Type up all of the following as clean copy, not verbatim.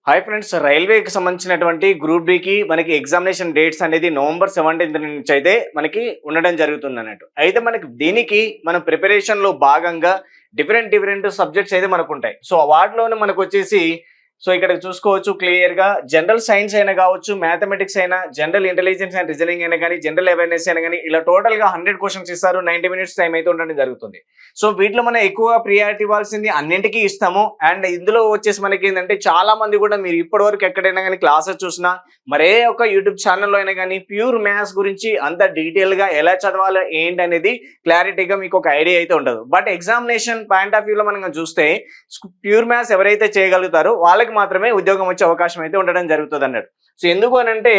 Hi friends, రైల్వేకి సంబంధించినటువంటి group డికి మనకి examination dates అనేది నవంబర్ 17 నుంచి అయితే మనకి ఉండడం జరుగుతుంది అన్నట్టు. అయితే మనకి దీనికి మన ప్రిపరేషన్లో భాగంగా డిఫరెంట్ సబ్జెక్ట్స్ అయితే మనకు ఉంటాయి. సో వాటిలోనే మనకు వచ్చేసి ఇక్కడ చూసుకోవచ్చు క్లియర్గా జనరల్ సైన్స్ అయినా కావచ్చు, మ్యాథమెటిక్స్ అయినా, జనరల్ ఇంటెలిజెన్స్ అండ్ రీజనింగ్ అయినా కానీ, జనరల్ అవేర్నెస్ అయినా కానీ, ఇలా టోటల్గా 100 క్వశ్చన్స్ ఇస్తారు. 90 minutes టైం అయితే ఉండడం జరుగుతుంది. సో వీటిలో మనం ఎక్కువ ప్రియారిటీ ఇవ్వాల్సింది అన్నింటికీ ఇస్తాము. అండ్ ఇందులో వచ్చేసి మనకి ఏంటంటే చాలా మంది కూడా మీరు ఇప్పటివరకు ఎక్కడైనా కానీ క్లాసెస్ చూసినా, మరే ఒక యూట్యూబ్ ఛానల్లో అయినా కానీ ప్యూర్ మ్యాథ్స్ గురించి అంత డీటెయిల్గా ఎలా చదవాలి ఏంటి అనేది క్లారిటీగా మీకు ఒక ఐడియా అయితే ఉండదు. బట్ ఎగ్జామినేషన్ పాయింట్ ఆఫ్ వ్యూలో మనం చూస్తే ప్యూర్ మ్యాథ్స్ ఎవరైతే చేయగలుగుతారో వాళ్ళకి మాత్రమే ఉద్యోగం వచ్చే అవకాశం అయితే ఉండడం జరుగుతుంది అన్నట్టు. సో ఎందుకు అని అంటే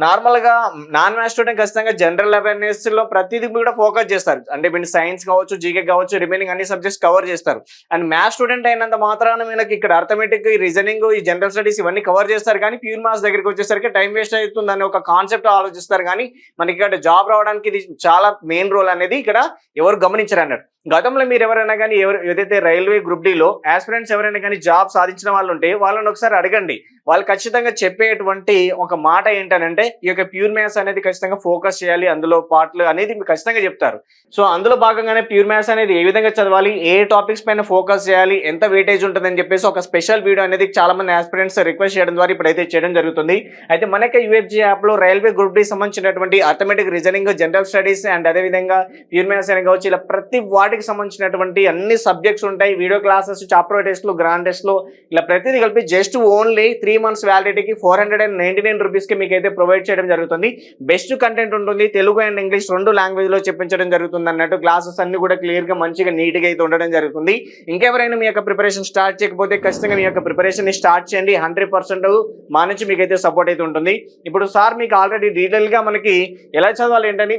నార్మల్గా నాన్ మ్యాథ్స్ స్టూడెంట్ ఖచ్చితంగా జనరల్ అవేర్నెస్ లో ప్రతిదీ కూడా ఫోకస్ చేస్తారు. అంటే మీరు సైన్స్ కావచ్చు, జీకే కావచ్చు, రిమైనింగ్ అన్ని సబ్జెక్ట్స్ కవర్ చేస్తారు. అండ్ మ్యాథ్స్ స్టూడెంట్ అయినంత మాత్రాన మనకి ఇక్కడ అర్థమెటిక్, రీజనింగ్, ఈ జనరల్ స్టడీస్ ఇవన్నీ కవర్ చేస్తారు. కానీ ప్యూర్ మ్యాథ్స్ దగ్గరికి వచ్చేసరికి టైం వేస్ట్ అవుతుంది అనే ఒక కాన్సెప్ట్ ఆలోచిస్తారు. కానీ మనకి ఇక్కడ జాబ్ రావడానికి ఇది చాలా మెయిన్ రోల్ అనేది ఇక్కడ ఎవరు గమనించరు అన్నట్టు. గతంలో మీరు ఎవరైనా కానీ ఏదైతే రైల్వే గ్రూప్ డిలో ఆస్పిరెంట్స్ ఎవరైనా కానీ జాబ్ సాధించిన వాళ్ళు ఉంటే వాళ్ళని ఒకసారి అడగండి. వాళ్ళు ఖచ్చితంగా చెప్పేటువంటి ఒక మాట ఏంటనంటే ఈ యొక్క ప్యూర్ మ్యాథ్స్ అనేది ఖచ్చితంగా ఫోకస్ చేయాలి, అందులో పార్ట్లు అనేది మీకు ఖచ్చితంగా చెప్తారు. సో అందులో భాగంగానే ప్యూర్ మ్యాథ్స్ అనేది ఏ విధంగా చదవాలి, ఏ టాపిక్స్ పైన ఫోకస్ చేయాలి, ఎంత వెయిటేజ్ ఉంటుందని చెప్పేసి ఒక స్పెషల్ వీడియో అనేది చాలా మంది ఆస్పిరెంట్స్ రిక్వెస్ట్ చేయడం ద్వారా ఇప్పుడైతే చేయడం జరుగుతుంది. అయితే మనకి యూఎఫ్జీ యాప్లో రైల్వే గ్రూప్ డి సంబంధించినటువంటి arithmetic, reasoning, general studies and అదేవిధంగా ప్యూర్ మ్యాథ్స్ అని కావచ్చు, ఇలా ప్రతి వాటికి సంబంధించినటువంటి అన్ని సబ్జెక్ట్స్ ఉంటాయి. వీడియో క్లాసెస్, చాప్టర్ టెస్ట్లు, గ్రాండ్ టెస్ట్లు, ఇలా ప్రతిదీ కలిపి జస్ట్ ఓన్లీ 3 months వ్యాలిడిటీకి 499 రూపీస్కి మీకు అయితే ప్రొవైడ్ చేయడం జరుగుతుంది. బెస్ట్ కంటెంట్ ఉంటుంది. తెలుగు అండ్ ఇంగ్లీష్ 2 లాంగ్వేజ్లో చెప్పించడం జరుగుతుంది అన్నట్టు. క్లాసెస్ అన్ని కూడా క్లియర్గా మంచిగా నీట్గా అయితే ఉండడం జరుగుతుంది. ఇంకెవరైనా మీ యొక్క ప్రిపరేషన్ స్టార్ట్ చేయకపోతే ఖచ్చితంగా మీ యొక్క ప్రిపరేషన్ స్టార్ట్ చేయండి. 100% మా నుంచి మీకు అయితే సపోర్ట్ అయితే ఉంటుంది. ఇప్పుడు సార్ మీకు ఆల్రెడీ డీటెయిల్గా మనకి ఎలా చదవాలి ఏంటని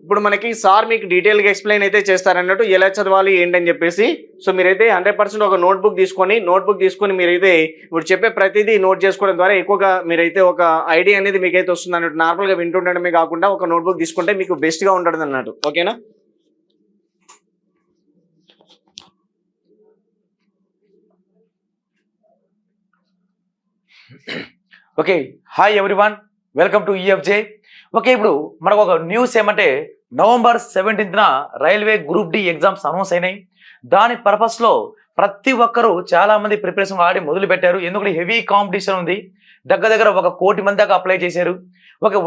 ఇప్పుడు మనకి సార్ మీకు డీటెయిల్గా ఎక్స్ప్లెయిన్ అయితే చేస్తారన్నట్టు, ఎలా చదవాలి ఏంటని చెప్పేసి. సో మీరైతే 100% ఒక నోట్బుక్ తీసుకొని మీరైతే ఇప్పుడు చెప్పే ప్రతిదీ నోట్ చేసుకోవడం ద్వారా ఎక్కువగా మీరైతే ఒక ఐడియా అనేది మీకైతే వస్తుంది అన్నట్టు. నార్మల్గా వింటుండడమే కాకుండా ఒక నోట్బుక్ తీసుకుంటే మీకు బెస్ట్గా ఉంటుంది అన్నట్టు. ఓకేనా? Okay, hi everyone, welcome to EFJ. Okay, ఇప్పుడు మనకు ఒక న్యూస్ ఏమంటే నవంబర్ 17న railway group D exams announce అయినాయి. దాని పర్పస్లో ప్రతి ఒక్కరూ చాలా మంది ప్రిపరేషన్ ఆడి మొదలు పెట్టారు. ఎందుకంటే హెవీ కాంపిటీషన్ ఉంది. దగ్గర 1 కోటి మంది దాకా అప్లై చేశారు.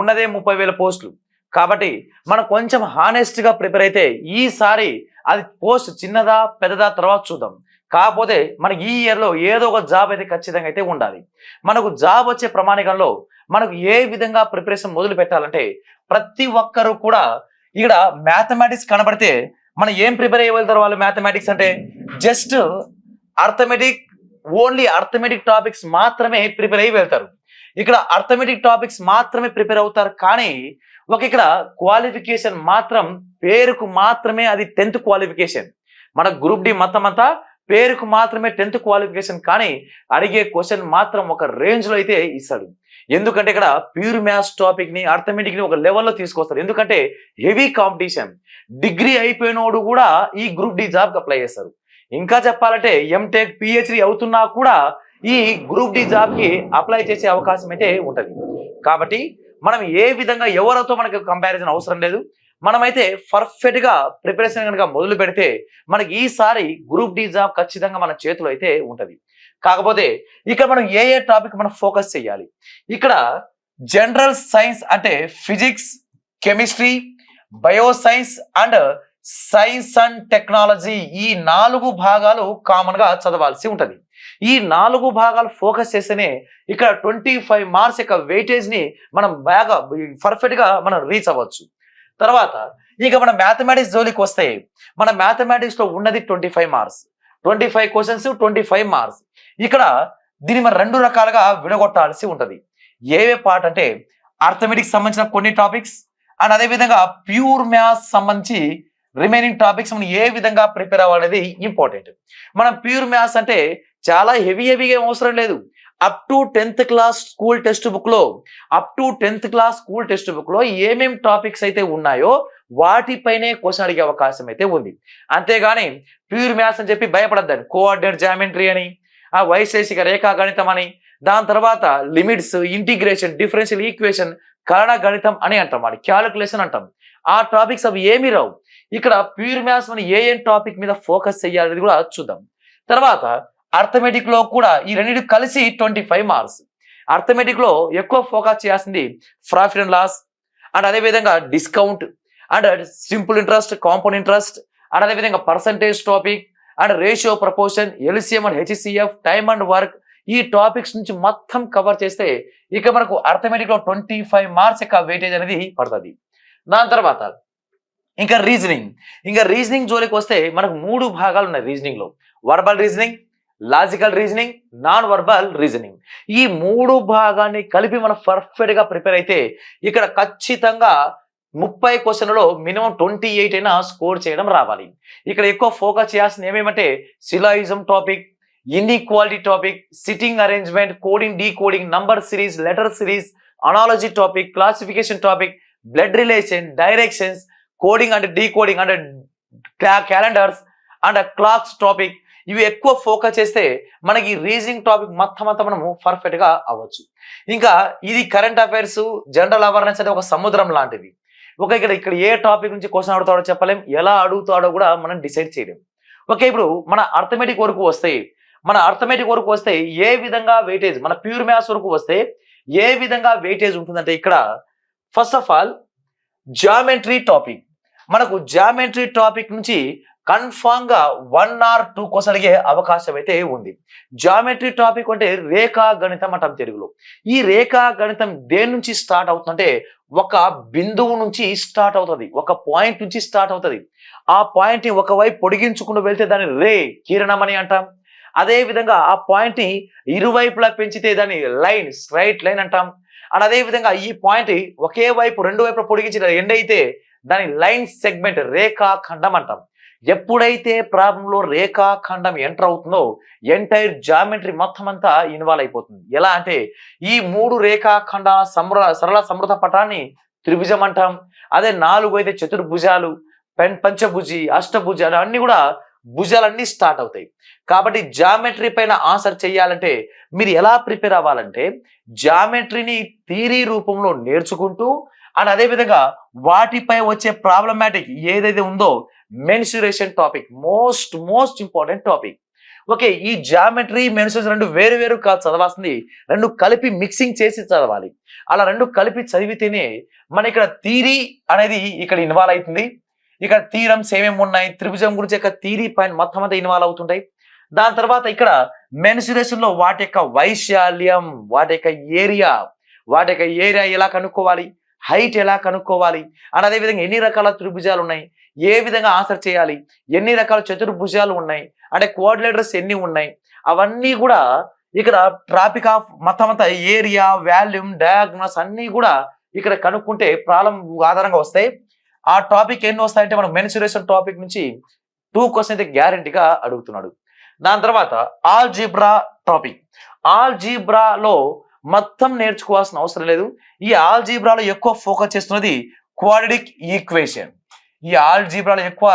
ఉన్నదే 30,000 పోస్టులు. కాబట్టి మనం కొంచెం హానెస్ట్గా ప్రిపేర్ అయితే ఈసారి అది పోస్ట్ చిన్నదా పెద్దదా తర్వాత చూద్దాం. కాకపోతే మనకి ఈ ఇయర్లో ఏదో ఒక జాబ్ అయితే ఖచ్చితంగా అయితే ఉండాలి. మనకు జాబ్ వచ్చే ప్రమాణికంలో మనకు ఏ విధంగా ప్రిపరేషన్ మొదలు పెట్టాలంటే ప్రతి ఒక్కరు కూడా ఇక్కడ మ్యాథమెటిక్స్ కనబడితే మనం ఏం ప్రిపేర్ అయ్యగలుగుతారు వాళ్ళు. మ్యాథమెటిక్స్ అంటే just arithmetic, only arithmetic topics మాత్రమే ప్రిపేర్ అయ్యి వెళ్తారు. ఇక్కడ అర్థమెటిక్ టాపిక్స్ మాత్రమే ప్రిపేర్ అవుతారు. కానీ ఇక్కడ క్వాలిఫికేషన్ మాత్రం పేరుకు మాత్రమే, అది 10th క్వాలిఫికేషన్. మన గ్రూప్ డి మొత్తం అంతా పేరుకు మాత్రమే 10th క్వాలిఫికేషన్. కానీ అడిగే క్వశ్చన్ మాత్రం ఒక రేంజ్లో అయితే ఇస్తాడు. ఎందుకంటే ఇక్కడ ప్యూర్ మ్యాథ్స్ టాపిక్ని, అర్థమెటిక్ని ఒక లెవెల్లో తీసుకొస్తారు. ఎందుకంటే హెవీ కాంపిటీషన్. డిగ్రీ అయిపోయినోడు కూడా ఈ గ్రూప్ డి జాబ్కి అప్లై చేస్తారు. ఇంకా చెప్పాలంటే ఎంటెక్, పిహెచ్డి అవుతున్నా కూడా ఈ గ్రూప్ డి జాబ్కి అప్లై చేసే అవకాశం అయితే ఉంటుంది. కాబట్టి మనం ఏ విధంగా ఎవరితో మనకి కంపారిజన్ అవసరం లేదు. మనమైతే పర్ఫెక్ట్గా ప్రిపరేషన్ కనుక మొదలు పెడితే మనకి ఈసారి గ్రూప్ డి జాబ్ ఖచ్చితంగా మన చేతిలో అయితే ఉంటుంది. కాకపోతే ఇక్కడ మనం ఏ టాపిక్ మనం ఫోకస్ చేయాలి. ఇక్కడ జనరల్ సైన్స్ అంటే physics, chemistry, bioscience and science and technology, ఈ 4 భాగాలు కామన్గా చదవాల్సి ఉంటుంది. ఈ 4 భాగాలు ఫోకస్ చేస్తేనే ఇక్కడ 25 మార్క్స్ యొక్క వెయిటేజ్ని మనం బాగా పర్ఫెక్ట్గా మనం రీచ్ అవ్వచ్చు. తర్వాత ఇక మన మ్యాథమెటిక్స్ జోలికి వస్తే మన మ్యాథమెటిక్స్లో ఉన్నది 25 మార్క్స్, 25 క్వశ్చన్స్, 25 మార్క్స్. ఇక్కడ దీన్ని మనం 2 రకాలుగా విడగొట్టాల్సి ఉంటుంది. ఏవే పార్ట్ అంటే అర్థమెటిక్స్ సంబంధించిన కొన్ని టాపిక్స్ అండ్ అదేవిధంగా ప్యూర్ మ్యాథ్స్ సంబంధించి రిమైనింగ్ టాపిక్స్ మనం ఏ విధంగా ప్రిపేర్ అవ్వాలనేది ఇంపార్టెంట్. మనం ప్యూర్ మ్యాథ్స్ అంటే చాలా హెవీగా అవసరం లేదు. Up to 10th class school text book లో ఏమేం టాపిక్స్ అయితే ఉన్నాయో వాటిపైనే క్వశ్చన్ అడిగే అవకాశం అయితే ఉంది. అంతేగాని ప్యూర్ మ్యాథ్స్ అని చెప్పి భయపడద్దండి. కోఆర్డినేట్ జామెట్రీ అని, ఆ వైశేషిక రేఖా గణితం అని, దాని తర్వాత లిమిట్స్, ఇంటిగ్రేషన్, డిఫరెన్షియల్ ఈక్వేషన్, కరణ గణితం అని అంటాం, అది క్యాలిక్యులేషన్ అంటాం. ఆ టాపిక్స్ అవి ఏమీ రావు. ఇక్కడ ప్యూర్ మ్యాథ్స్ మనం ఏ టాపిక్ మీద ఫోకస్ చేయాలనేది కూడా చూద్దాం. తర్వాత అర్థమెటిక్ లో కూడా ఈ రెండింటి కలిసి 25 మార్క్స్. అర్థమెటిక్ లో ఎక్కువ ఫోకస్ చేయాల్సింది ప్రాఫిట్ అండ్ లాస్, అండ్ అదేవిధంగా discount, and simple interest, compound interest, and అదేవిధంగా percentage topic, and ratio, proportion, LCM and HCF, time and work, ఈ టాపిక్స్ నుంచి మొత్తం కవర్ చేస్తే ఇక మనకు అర్థమెటిక్ లో 25 మార్క్స్ యొక్క వెయిటేజ్ అనేది పడుతుంది. దాని తర్వాత ఇంకా రీజనింగ్ జోలికి వస్తే మనకు 3 భాగాలు ఉన్నాయి రీజనింగ్ లో: verbal reasoning, logical reasoning, non verbal reasoning. ఈ 3 భాగాన్ని కలిపి మనం పర్ఫెక్ట్ గా ప్రిపేర్ అయితే ఇక్కడ ఖచ్చితంగా 30 క్వశ్చన్లలో మినిమం 28 అయినా స్కోర్ చేయడం రావాలి. ఇక్కడ ఎక్కువ ఫోకస్ చేయాల్సింది ఏమేమంటే syllogism topic, inequality topic, sitting arrangement, coding, decoding, number series, letter series, analogy topic, classification topic, blood relation, directions, coding and decoding and calendars and clocks topic. ఇవి ఎక్కువ ఫోకస్ చేస్తే మనకి రీజనింగ్ టాపిక్ మొత్తం అంతా మనము perfect గా అవ్వచ్చు. ఇంకా ఇది కరెంట్ అఫైర్స్, జనరల్ అవేర్నెస్ అంటే ఒక సముద్రం లాంటిది. ఇక్కడ ఏ టాపిక్ నుంచి క్వశ్చన్ అడుగుతాడో చెప్పలేం, ఎలా అడుగుతాడో కూడా మనం డిసైడ్ చేయలేం. ఇప్పుడు మన అర్థమెటిక్ వరకు వస్తే ఏ విధంగా వెయిటేజ్, మన ప్యూర్ మ్యాథ్స్ వరకు వస్తే ఏ విధంగా వెయిటేజ్ ఉంటుందంటే ఇక్కడ first of all geometry topic. మనకు జామెట్రీ టాపిక్ నుంచి కన్ఫామ్ గా 1 or 2 క్వశ్చన్ అడిగే అవకాశం అయితే ఉంది. జామెట్రీ టాపిక్ అంటే రేఖా గణితం అంటాం తెలుగులో. ఈ రేఖా గణితం దేని నుంచి స్టార్ట్ అవుతుందంటే ఒక బిందువు నుంచి స్టార్ట్ అవుతుంది, ఒక పాయింట్ నుంచి స్టార్ట్ అవుతుంది. ఆ పాయింట్ ని ఒకవైపు పొడిగించుకుంటూ వెళ్తే దాన్ని రే కిరణం అని అంటాం. అదే విధంగా ఆ పాయింట్ ని ఇరువైపులా పెంచితే దాన్ని లైన్, స్ట్రైట్ లైన్ అంటాం. అండ్ అదే విధంగా ఈ పాయింట్ ఒకే వైపు 2 వైపులా పొడిగించిన ఎండ్ అయితే దాని లైన్ సెగ్మెంట్, రేఖాఖండం అంటాం. ఎప్పుడైతే ప్రాబ్లంలో రేఖాఖండం ఎంటర్ అవుతుందో ఎంటైర్ జామెట్రీ మొత్తం అంతా ఇన్వాల్వ్ అయిపోతుంది. ఎలా అంటే ఈ 3 రేఖాఖండ సరళ సమృద్ధ పటాన్ని త్రిభుజం అంటాం. అదే 4 అయితే చతుర్భుజాలు, పంచభుజి, అష్టభుజాలు అన్ని కూడా భుజాలన్నీ స్టార్ట్ అవుతాయి. కాబట్టి జామెట్రీ పైన ఆన్సర్ చేయాలంటే మీరు ఎలా ప్రిపేర్ అవ్వాలంటే జామెట్రీని థియరీ రూపంలో నేర్చుకుంటూ అండ్ అదే విధంగా వాటిపై వచ్చే ప్రాబ్లమాటిక్ ఏదైతే ఉందో mensuration topic most important topic. ఈ జామెట్రీ, మెన్సురేషన్ 2 వేరు కాదు చదవాల్సింది, 2 కలిపి మిక్సింగ్ చేసి చదవాలి. అలా 2 కలిపి చదివితేనే మన ఇక్కడ థియరీ అనేది ఇక్కడ ఇన్వాల్వ్ అవుతుంది. ఇక్కడ థీరమ్స్ ఏమేమి ఉన్నాయి, త్రిభుజం గురించి యొక్క థియరీ పాయింట్ మొత్తం అంతా ఇన్వాల్వ్ అవుతుంటాయి. దాని తర్వాత ఇక్కడ మెన్సురేషన్ లో వాటి యొక్క వైశాల్యం, వాటి యొక్క ఏరియా ఎలా కనుక్కోవాలి, హైట్ ఎలా కనుక్కోవాలి, అండ్ అదేవిధంగా ఎన్ని రకాల త్రిభుజాలు ఉన్నాయి, ఏ విధంగా ఆన్సర్ చేయాలి, ఎన్ని రకాల చతుర్భుజాలు ఉన్నాయి, అంటే కోఆర్డినేటర్స్ ఎన్ని ఉన్నాయి, అవన్నీ కూడా ఇక్కడ ట్రాపిక్ ఆఫ్ మొత్తం అంతా ఏరియా, వాల్యూమ్, డయాగ్నోస్ అన్ని కూడా ఇక్కడ కనుక్కుంటే ప్రాబ్లం ఆధారంగా వస్తాయి. ఆ టాపిక్ ఎన్ని వస్తాయంటే మనం మెన్సురేషన్ టాపిక్ నుంచి 2 క్వశ్చన్ అయితే గ్యారంటీగా అడుగుతున్నాడు. దాని తర్వాత ఆల్జీబ్రా టాపిక్. ఆల్జీబ్రాలో మొత్తం నేర్చుకోవాల్సిన అవసరం లేదు. ఈ ఆల్జీబ్రాలో ఎక్కువ ఫోకస్ చేస్తున్నది క్వాడ్రాటిక్ ఈక్వేషన్. ఈ ఆల్జీబ్రాలో ఎక్కువ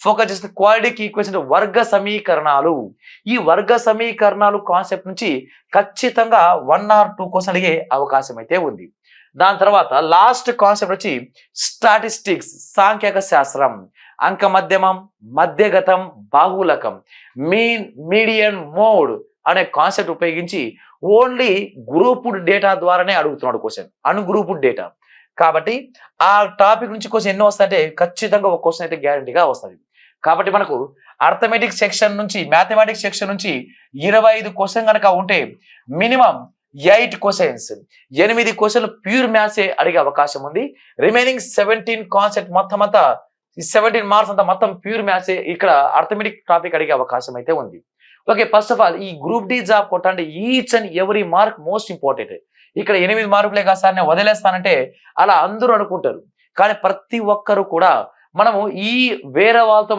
ఫోకస్ చేస్తున్న క్వాడ్రాటిక్ ఈక్వేషన్, వర్గ సమీకరణాలు. ఈ వర్గ సమీకరణాలు కాన్సెప్ట్ నుంచి ఖచ్చితంగా 1 or 2 క్వశ్చన్ అడిగే అవకాశం అయితే ఉంది. దాని తర్వాత లాస్ట్ కాన్సెప్ట్ వచ్చి స్టాటిస్టిక్స్, సాంఖ్యక శాస్త్రం, అంక మధ్యమం, మధ్యగతం, బాహుళకం, మీన్, మీడియన్, మోడ్ అనే కాన్సెప్ట్ ఉపయోగించి ఓన్లీ గ్రూప్డ్ డేటా ద్వారానే అడుగుతున్నాడు క్వశ్చన్, అన్గ్రూప్డ్ డేటా. కాబట్టి ఆ టాపిక్ నుంచి క్వశ్చన్ ఎన్నో వస్తాయంటే ఖచ్చితంగా ఒక క్వశ్చన్ అయితే గ్యారంటీగా వస్తుంది. కాబట్టి మనకు అర్థమెటిక్ సెక్షన్ నుంచి, మ్యాథమెటిక్స్ సెక్షన్ నుంచి 25 క్వశ్చన్ కనుక ఉంటే మినిమం 8 క్వశ్చన్స్, 8 క్వశ్చన్లు ప్యూర్ మ్యాథ్సే అడిగే అవకాశం ఉంది. రిమైనింగ్ 17 కాన్సెప్ట్ మొత్తం అంతా 17 మార్క్స్ అంతా మొత్తం ప్యూర్ మ్యాథ్సే ఇక్కడ అర్థమెటిక్ టాపిక్ అడిగే అవకాశం అయితే ఉంది. ఫస్ట్ ఆఫ్ ఆల్ ఈ గ్రూప్ డి జాబ్ కొట్టండి, each and every mark most important. ఇక్కడ 8 మార్కులే కాదు సార్ నేను వదిలేస్తానంటే అలా అందరూ అనుకుంటారు. కానీ ప్రతి ఒక్కరు కూడా మనము ఈ వేరే వాళ్ళతో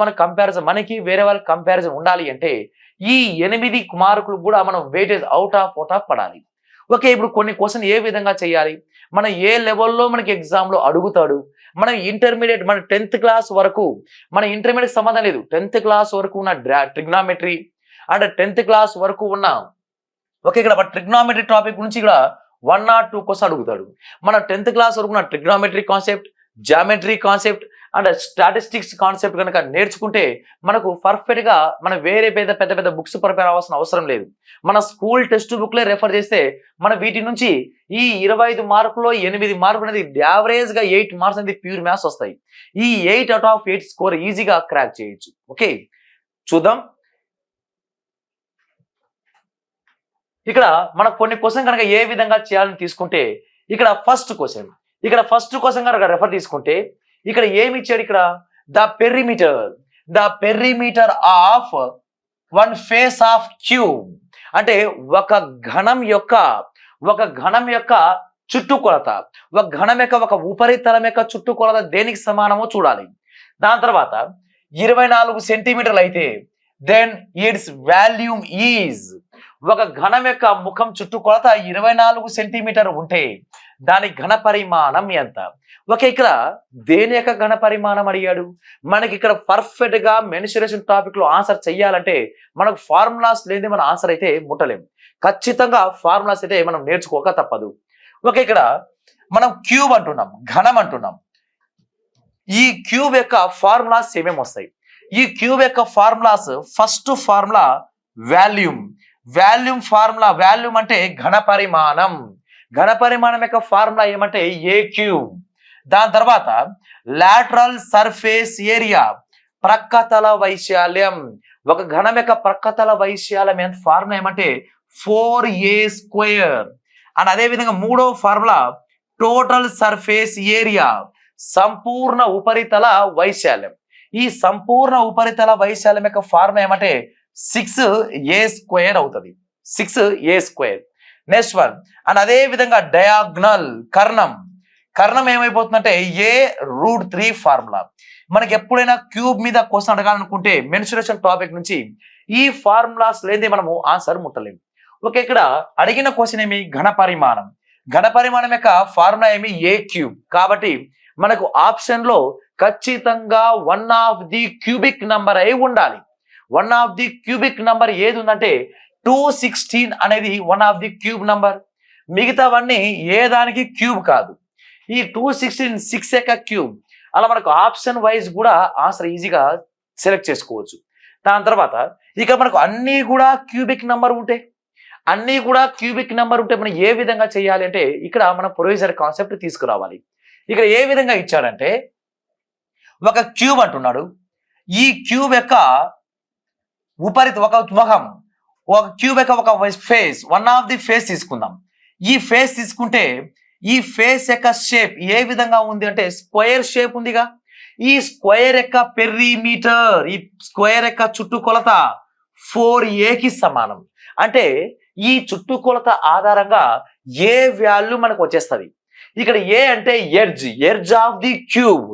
మనకి వేరే వాళ్ళకి కంపారిజన్ ఉండాలి అంటే ఈ 8 మార్కులు కూడా మనం వెయిటేజ్ అవుట్ ఆఫ్ పడాలి. ఇప్పుడు కొన్ని క్వశ్చన్ ఏ విధంగా చేయాలి, మనం ఏ లెవెల్లో మనకి ఎగ్జామ్ లో అడుగుతాడు, మనం ఇంటర్మీడియట్, మన 10th క్లాస్ వరకు, మన ఇంటర్మీడియట్ సంబంధం లేదు, 10th క్లాస్ వరకు ఉన్న ట్రిగ్నామెట్రీ అండ్ 10th క్లాస్ వరకు ఉన్న ఓకే ఇక్కడ ట్రిగ్నామెట్రీ టాపిక్ గురించి ఇక్కడ 1 or 2 క్వశ్చన్ అడుగుతాడు. మన 10th క్లాస్ వరకు ఉన్న trigonometry concept, geometry concept and statistics concept కనుక నేర్చుకుంటే మనకు పర్ఫెక్ట్ గా మనం వేరే పెద్ద పెద్ద బుక్స్ ప్రిపేర్ అవ్వాల్సిన అవసరం లేదు. మన స్కూల్ టెక్స్ట్ బుక్లే రెఫర్ చేస్తే మన వీటి నుంచి ఈ 25 మార్కులో 8 మార్కులు అనేది యావరేజ్ గా 8 మార్క్స్ అనేది ప్యూర్ మ్యాథ్స్ వస్తాయి. ఈ 8 out of 8 స్కోర్ ఈజీగా క్రాక్ చేయొచ్చు. ఓకే చూద్దాం. ఇక్కడ మన కొన్ని క్వశ్చన్ కనుక ఏ విధంగా చేయాలని తీసుకుంటే ఇక్కడ ఫస్ట్ క్వశ్చన్ కనుక రెఫర్ తీసుకుంటే ఇక్కడ ఏమి ఇచ్చాడు, ఇక్కడ the perimeter of one face of cube అంటే ఒక ఘనం యొక్క చుట్టుకొలత, ఒక ఘనం యొక్క ఒక ఉపరితలం యొక్క చుట్టుకొలత దేనికి సమానమో చూడాలి. దాని తర్వాత 24 సెంటీమీటర్లు అయితే దెన్ ఇట్స్ వాల్యూమ్ ఈజ్, ఒక ఘనం యొక్క ముఖం చుట్టుకొలత 24 సెంటీమీటర్ ఉంటే దాని ఘన పరిమాణం ఎంత? ఓకే ఇక్కడ దేని యొక్క ఘన పరిమాణం అడిగాడు. మనకి ఇక్కడ పర్ఫెక్ట్ గా మెన్సురేషన్ టాపిక్ లో ఆన్సర్ చెయ్యాలంటే మనకు ఫార్ములాస్ లేని మన ఆన్సర్ అయితే ముట్టలేము. ఖచ్చితంగా ఫార్ములాస్ అయితే మనం నేర్చుకోక తప్పదు. ఓకే ఇక్కడ మనం క్యూబ్ అంటున్నాం, ఘనం అంటున్నాం. ఈ క్యూబ్ యొక్క ఫార్ములాస్ ఏమేమి వస్తాయి? ఈ క్యూబ్ యొక్క formulas first formula volume formula. Volume అంటే ఘన పరిమాణం యొక్క ఫార్ములా ఏమంటే ఏ క్యూబ్. దాని తర్వాత లాటరల్ సర్ఫేస్ ఏరియా, ప్రక్కతల వైశాల్యం. ఒక ఘనం యొక్క ప్రక్కతల వైశాల్యం ఎంత ఫార్ములా ఏమంటే 4a². అండ్ అదే విధంగా మూడో ఫార్ములా టోటల్ సర్ఫేస్ ఏరియా, సంపూర్ణ ఉపరితల వైశాల్యం. ఈ సంపూర్ణ ఉపరితల వైశాల్యం యొక్క ఫార్ములా ఏమంటే 6a² అవుతుంది, 6a². నెక్స్ట్ వన్ అండ్ అదే విధంగా డయాగ్నల్ కర్ణం ఏమైపోతుందంటే a√3 ఫార్ములా. మనకి ఎప్పుడైనా క్యూబ్ మీద క్వశ్చన్ అడగాలనుకుంటే మెన్సురేషన్ టాపిక్ నుంచి ఈ ఫార్ములాస్ లేదే మనము ఆన్సర్ ముట్టలేము. ఓకే ఇక్కడ అడిగిన క్వశ్చన్ ఏమి? ఘన పరిమాణం యొక్క ఫార్ములా ఏమి? a³ కాబట్టి మనకు ఆప్షన్ లో ఖచ్చితంగా 1 of the క్యూబిక్ నంబర్ అయి ఉండాలి. 1 of the క్యూబిక్ నంబర్ ఏది ఉందంటే 216 అనేది 1 of the క్యూబ్ నంబర్. మిగతావన్నీ ఏ దానికి క్యూబ్ కాదు. ఈ 216 6 యొక్క క్యూబ్. అలా మనకు ఆప్షన్ వైజ్ కూడా ఆన్సర్ ఈజీగా సెలెక్ట్ చేసుకోవచ్చు. దాని తర్వాత ఇక మనకు అన్ని కూడా క్యూబిక్ నంబర్ ఉంటే మనం ఏ విధంగా చేయాలి అంటే ఇక్కడ మన ప్రొవిజర్ కాన్సెప్ట్ తీసుకురావాలి. ఇక్కడ ఏ విధంగా ఇచ్చాడంటే ఒక క్యూబ్ అంటున్నాడు. ఈ క్యూబ్ యొక్క ఒక ముఖం, ఒక క్యూబ్ యొక్క ఒక ఫేస్, 1 of the ఫేస్ తీసుకుందాం. ఈ ఫేస్ తీసుకుంటే ఈ ఫేస్ యొక్క షేప్ ఏ విధంగా ఉంది అంటే స్క్వేర్ షేప్ ఉందిగా. ఈ స్క్వేర్ యొక్క పెరిమీటర్, ఈ స్క్వేర్ యొక్క చుట్టుకొలత 4a సమానం. అంటే ఈ చుట్టుకొలత ఆధారంగా ఏ వాల్యూ మనకు వచ్చేస్తుంది. ఇక్కడ ఏ అంటే ఎడ్జ్ ఆఫ్ ది క్యూబ్.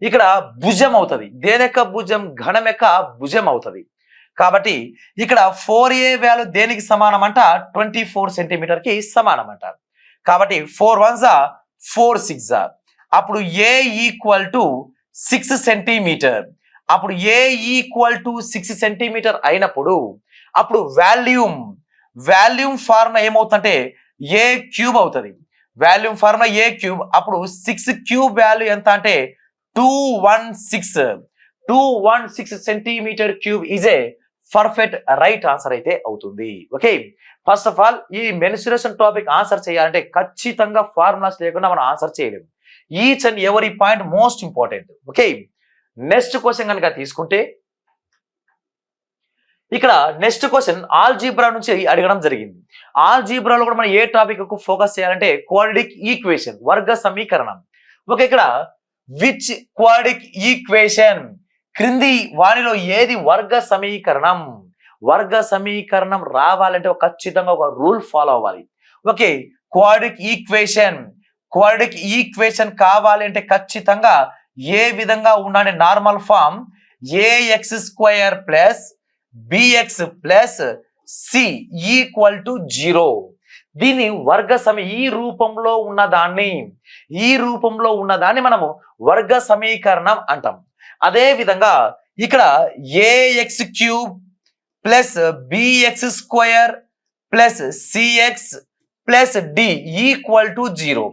ఇక్కడ భుజం అవుతుంది. దేని యొక్క భుజం? ఘనం యొక్క భుజం అవుతుంది. కాబట్టి ఇక్కడ 4a వాల్యూ దేనికి సమానం అంట? 24 సెంటీమీటర్ కి సమానం అంట. కాబట్టి 4 1s 4 6 అప్పుడు a = 6 సెంటీమీటర్. అప్పుడు a = 6 సెంటీమీటర్ అయినప్పుడు అప్పుడు వాల్యూమ్ ఫార్ములా ఏమవుతుందంటే a³ అవుతుంది. Volume formula a³. అప్పుడు 6 క్యూబ్ వాల్యూ ఎంత అంటే 216 centimetre cube is a perfect right answer అయితే అవుతుంది. ఓకే ఫస్ట్ ఆఫ్ ఆల్ ఈ మెన్సురేషన్ టాపిక్ ఆన్సర్ చేయాలంటే ఖచ్చితంగా ఫార్ములాస్ లేకుండా మనం ఆన్సర్ చేయలేము. Each and every point most important. Okay next question కనుక తీసుకుంటే ఇక్కడ నెక్స్ట్ క్వశ్చన్ ఆల్జీబ్రా నుంచి అడగడం జరిగింది. ఆల్జీబ్రాలో కూడా మనం ఏ టాపిక్ కు ఫోకస్ చేయాలంటే క్వాడ్రాటిక్ ఈక్వేషన్, వర్గ సమీకరణం. ఓకే ఇక్కడ విచ్ క్వాడ్రాటిక్ ఈక్వేషన్, క్రింది వానిలో ఏది వర్గ సమీకరణం రావాలంటే ఖచ్చితంగా ఒక రూల్ ఫాలో అవ్వాలి. ఓకే క్వాడ్రాటిక్ ఈక్వేషన్ కావాలి అంటే ఖచ్చితంగా ఏ విధంగా ఉండాలి? Normal form ax² + bx + c = 0. దీన్ని వర్గ ఈ రూపంలో ఉన్నదాన్ని మనము వర్గ సమీకరణం అంటాం. అదే విధంగా ఇక్కడ ax³ plus b x square plus c x plus d equal to 0.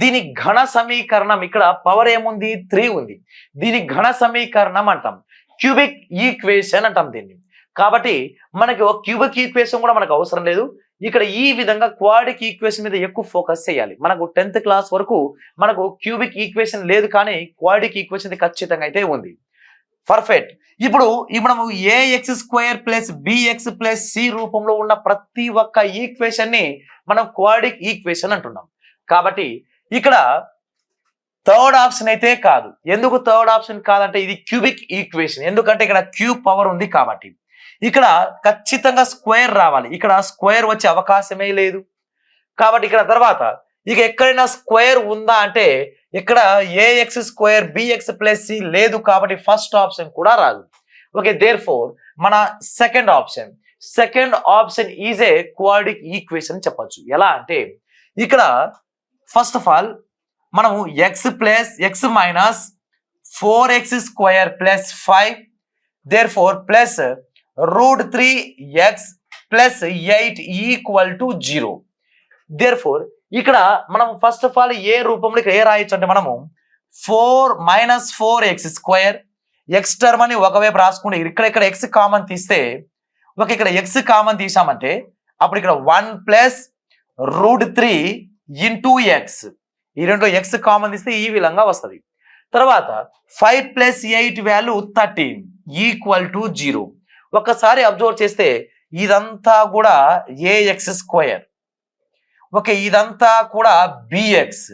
దీని ఘన సమీకరణం, ఇక్కడ పవర్ ఏముంది 3 ఉంది, దీని ఘన సమీకరణం అంటాం, క్యూబిక్ ఈక్వేషన్ అంటాం దీన్ని. కాబట్టి మనకి ఒక క్యూబిక్ ఈక్వేషన్ కూడా మనకు అవసరం లేదు. ఇక్కడ ఈ విధంగా క్వాడ్రిక్ ఈక్వేషన్ మీద ఎక్కువ ఫోకస్ చేయాలి. మనకు 10th క్లాస్ వరకు మనకు క్యూబిక్ ఈక్వేషన్ లేదు, కానీ క్వాడ్రిక్ ఈక్వేషన్ ఖచ్చితంగా అయితే ఉంది. పర్ఫెక్ట్. ఇప్పుడు మనము a x square plus b x plus c రూపంలో ఉన్న ప్రతి ఒక్క ఈక్వేషన్ ని మనం క్వాడ్రిక్ ఈక్వేషన్ అంటున్నాం. కాబట్టి ఇక్కడ థర్డ్ ఆప్షన్ అయితే కాదు. ఎందుకు థర్డ్ ఆప్షన్ కాదంటే ఇది క్యూబిక్ ఈక్వేషన్, ఎందుకంటే ఇక్కడ క్యూబ్ పవర్ ఉంది కాబట్టి. ఇక్కడ ఖచ్చితంగా స్క్వేర్ రావాలి, ఇక్కడ స్క్వేర్ వచ్చే అవకాశమే లేదు. కాబట్టి ఇక్కడ తర్వాత ఇక ఎక్కడైనా స్క్వేర్ ఉందా అంటే ఇక్కడ a x square b x plus c లేదు, కాబట్టి ఫస్ట్ ఆప్షన్ కూడా రాదు. ఓకే, దేర్ ఫోర్ మన second option is a quadratic equation చెప్పొచ్చు. ఎలా అంటే ఇక్కడ ఫస్ట్ ఆఫ్ ఆల్ మనము x plus x minus 4x square plus 5 therefore plus √3x plus 8 equal to 0. Therefore ఇక్కడ మనం ఫస్ట్ ఆఫ్ ఆల్ ఏ రూపంలో ఇక్కడ ఏ రాయొచ్చు అంటే మనము 4 - 4x స్క్వేర్, ఎక్స్ టర్మ్ అని ఒకవైపు రాసుకుంటే ఇక్కడ ఎక్స్ కామన్ తీస్తే, ఒక ఇక్కడ ఎక్స్ కామన్ తీసామంటే అప్పుడు ఇక్కడ 1 ప్లస్ √3 ఇంటూ ఎక్స్, ఈ రెండు ఎక్స్ కామన్ తీస్తే ఈ విధంగా వస్తుంది. తర్వాత 5 + 8 వాల్యూ 13 ఈక్వల్ టు 0. ఒక్కసారి అబ్జర్వ్ చేస్తే ఇదంతా కూడా ఏఎక్స్ స్క్వేర్, ఓకే, ఇదంతా కూడా బిఎక్స్,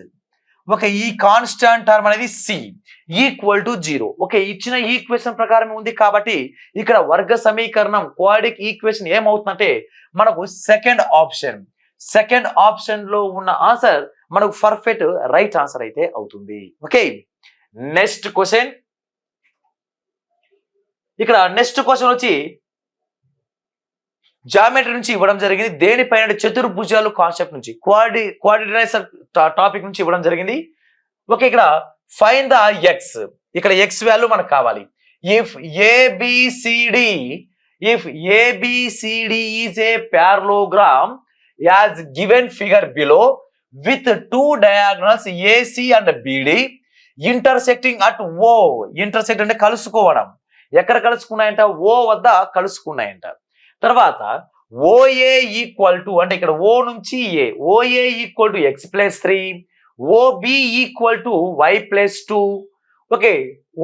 ఓకే, ఈ కాన్స్టాంట్ టర్మ్ అనేది సి ఈక్వల్ టు 0. ఓకే, ఇచ్చిన ఈక్వేషన్ ప్రకారం ఉంది కాబట్టి ఇక్కడ వర్గ సమీకరణం క్వాడ్రిక్ ఈక్వేషన్ ఏమవుతుందంటే మనకు సెకండ్ ఆప్షన్ లో ఉన్న ఆన్సర్ మనకు పర్ఫెక్ట్ రైట్ ఆన్సర్ అయితే అవుతుంది. Okay, next question. ఇక్కడ నెక్స్ట్ క్వశ్చన్ వచ్చి జామెట్రీ నుంచి ఇవ్వడం జరిగింది. దేనిపైన చతుర్భుజాలు కాన్సెప్ట్ నుంచి క్వాడ్రిలేటరల్ టాపిక్ నుంచి ఇవ్వడం జరిగింది. ఓకే, ఇక్కడ ఫైండ్ ద ఎక్స్, ఇక్కడ ఎక్స్ వాల్యూ మనకు కావాలి. If ABCD is a parallelogram as given figure below with 2 diagonals AC and BD intersecting at O. Intersect అంటే కలుసుకోవడం, ఎక్కడ కలుసుకున్నాయంట, ఓ వద్ద కలుసుకున్నాయంట. తర్వాత ఓఏ ఈక్వల్ టు అంటే ఇక్కడ ఓ నుంచి A, OA equal to x plus 3, OB equal to y plus 2, okay,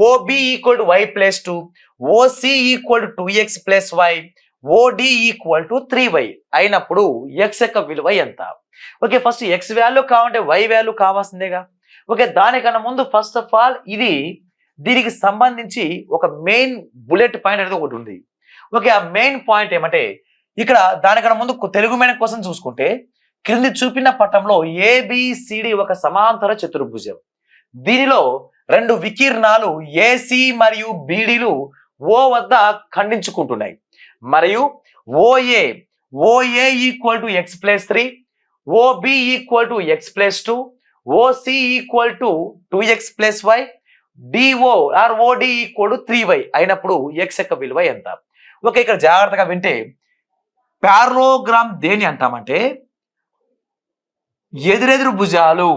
OB equal to y plus 2, OC equal to 2x plus y, OD equal to 3y అయినప్పుడు x యొక్క విలువ ఎంత? ఓకే, first x value కావాలంటే y value కావాల్సిందేగా. Okay, దానికన్నా ముందు first of all దీనికి సంబంధించి ఒక మెయిన్ బుల్లెట్ పాయింట్ అనేది ఒకటి ఉంది. ఓకే, ఆ మెయిన్ పాయింట్ ఏమంటే ఇక్కడ దానికన్నా ముందు తెలుగు మీడియం కోసం చూసుకుంటే క్రింది చూపిన పటంలో ఏబిసిడి ఒక సమాంతర చతుర్భుజం. దీనిలో 2 వికీర్ణాలు ఏసి మరియు బీడీలు ఓ వద్ద ఖండించుకుంటున్నాయి. మరియు OA equal to x plus 3, OB equal to x plus 2, OC equal to 2x plus y, OD equal to 3y అయినప్పుడు ఎక్స్ యొక్క విలువ ఎంత? ఓకే, ఇక్కడ జాగ్రత్తగా వింటే ప్యారలోగ్రామ్ దేని అంటామంటే ఎదురెదురు భుజాలు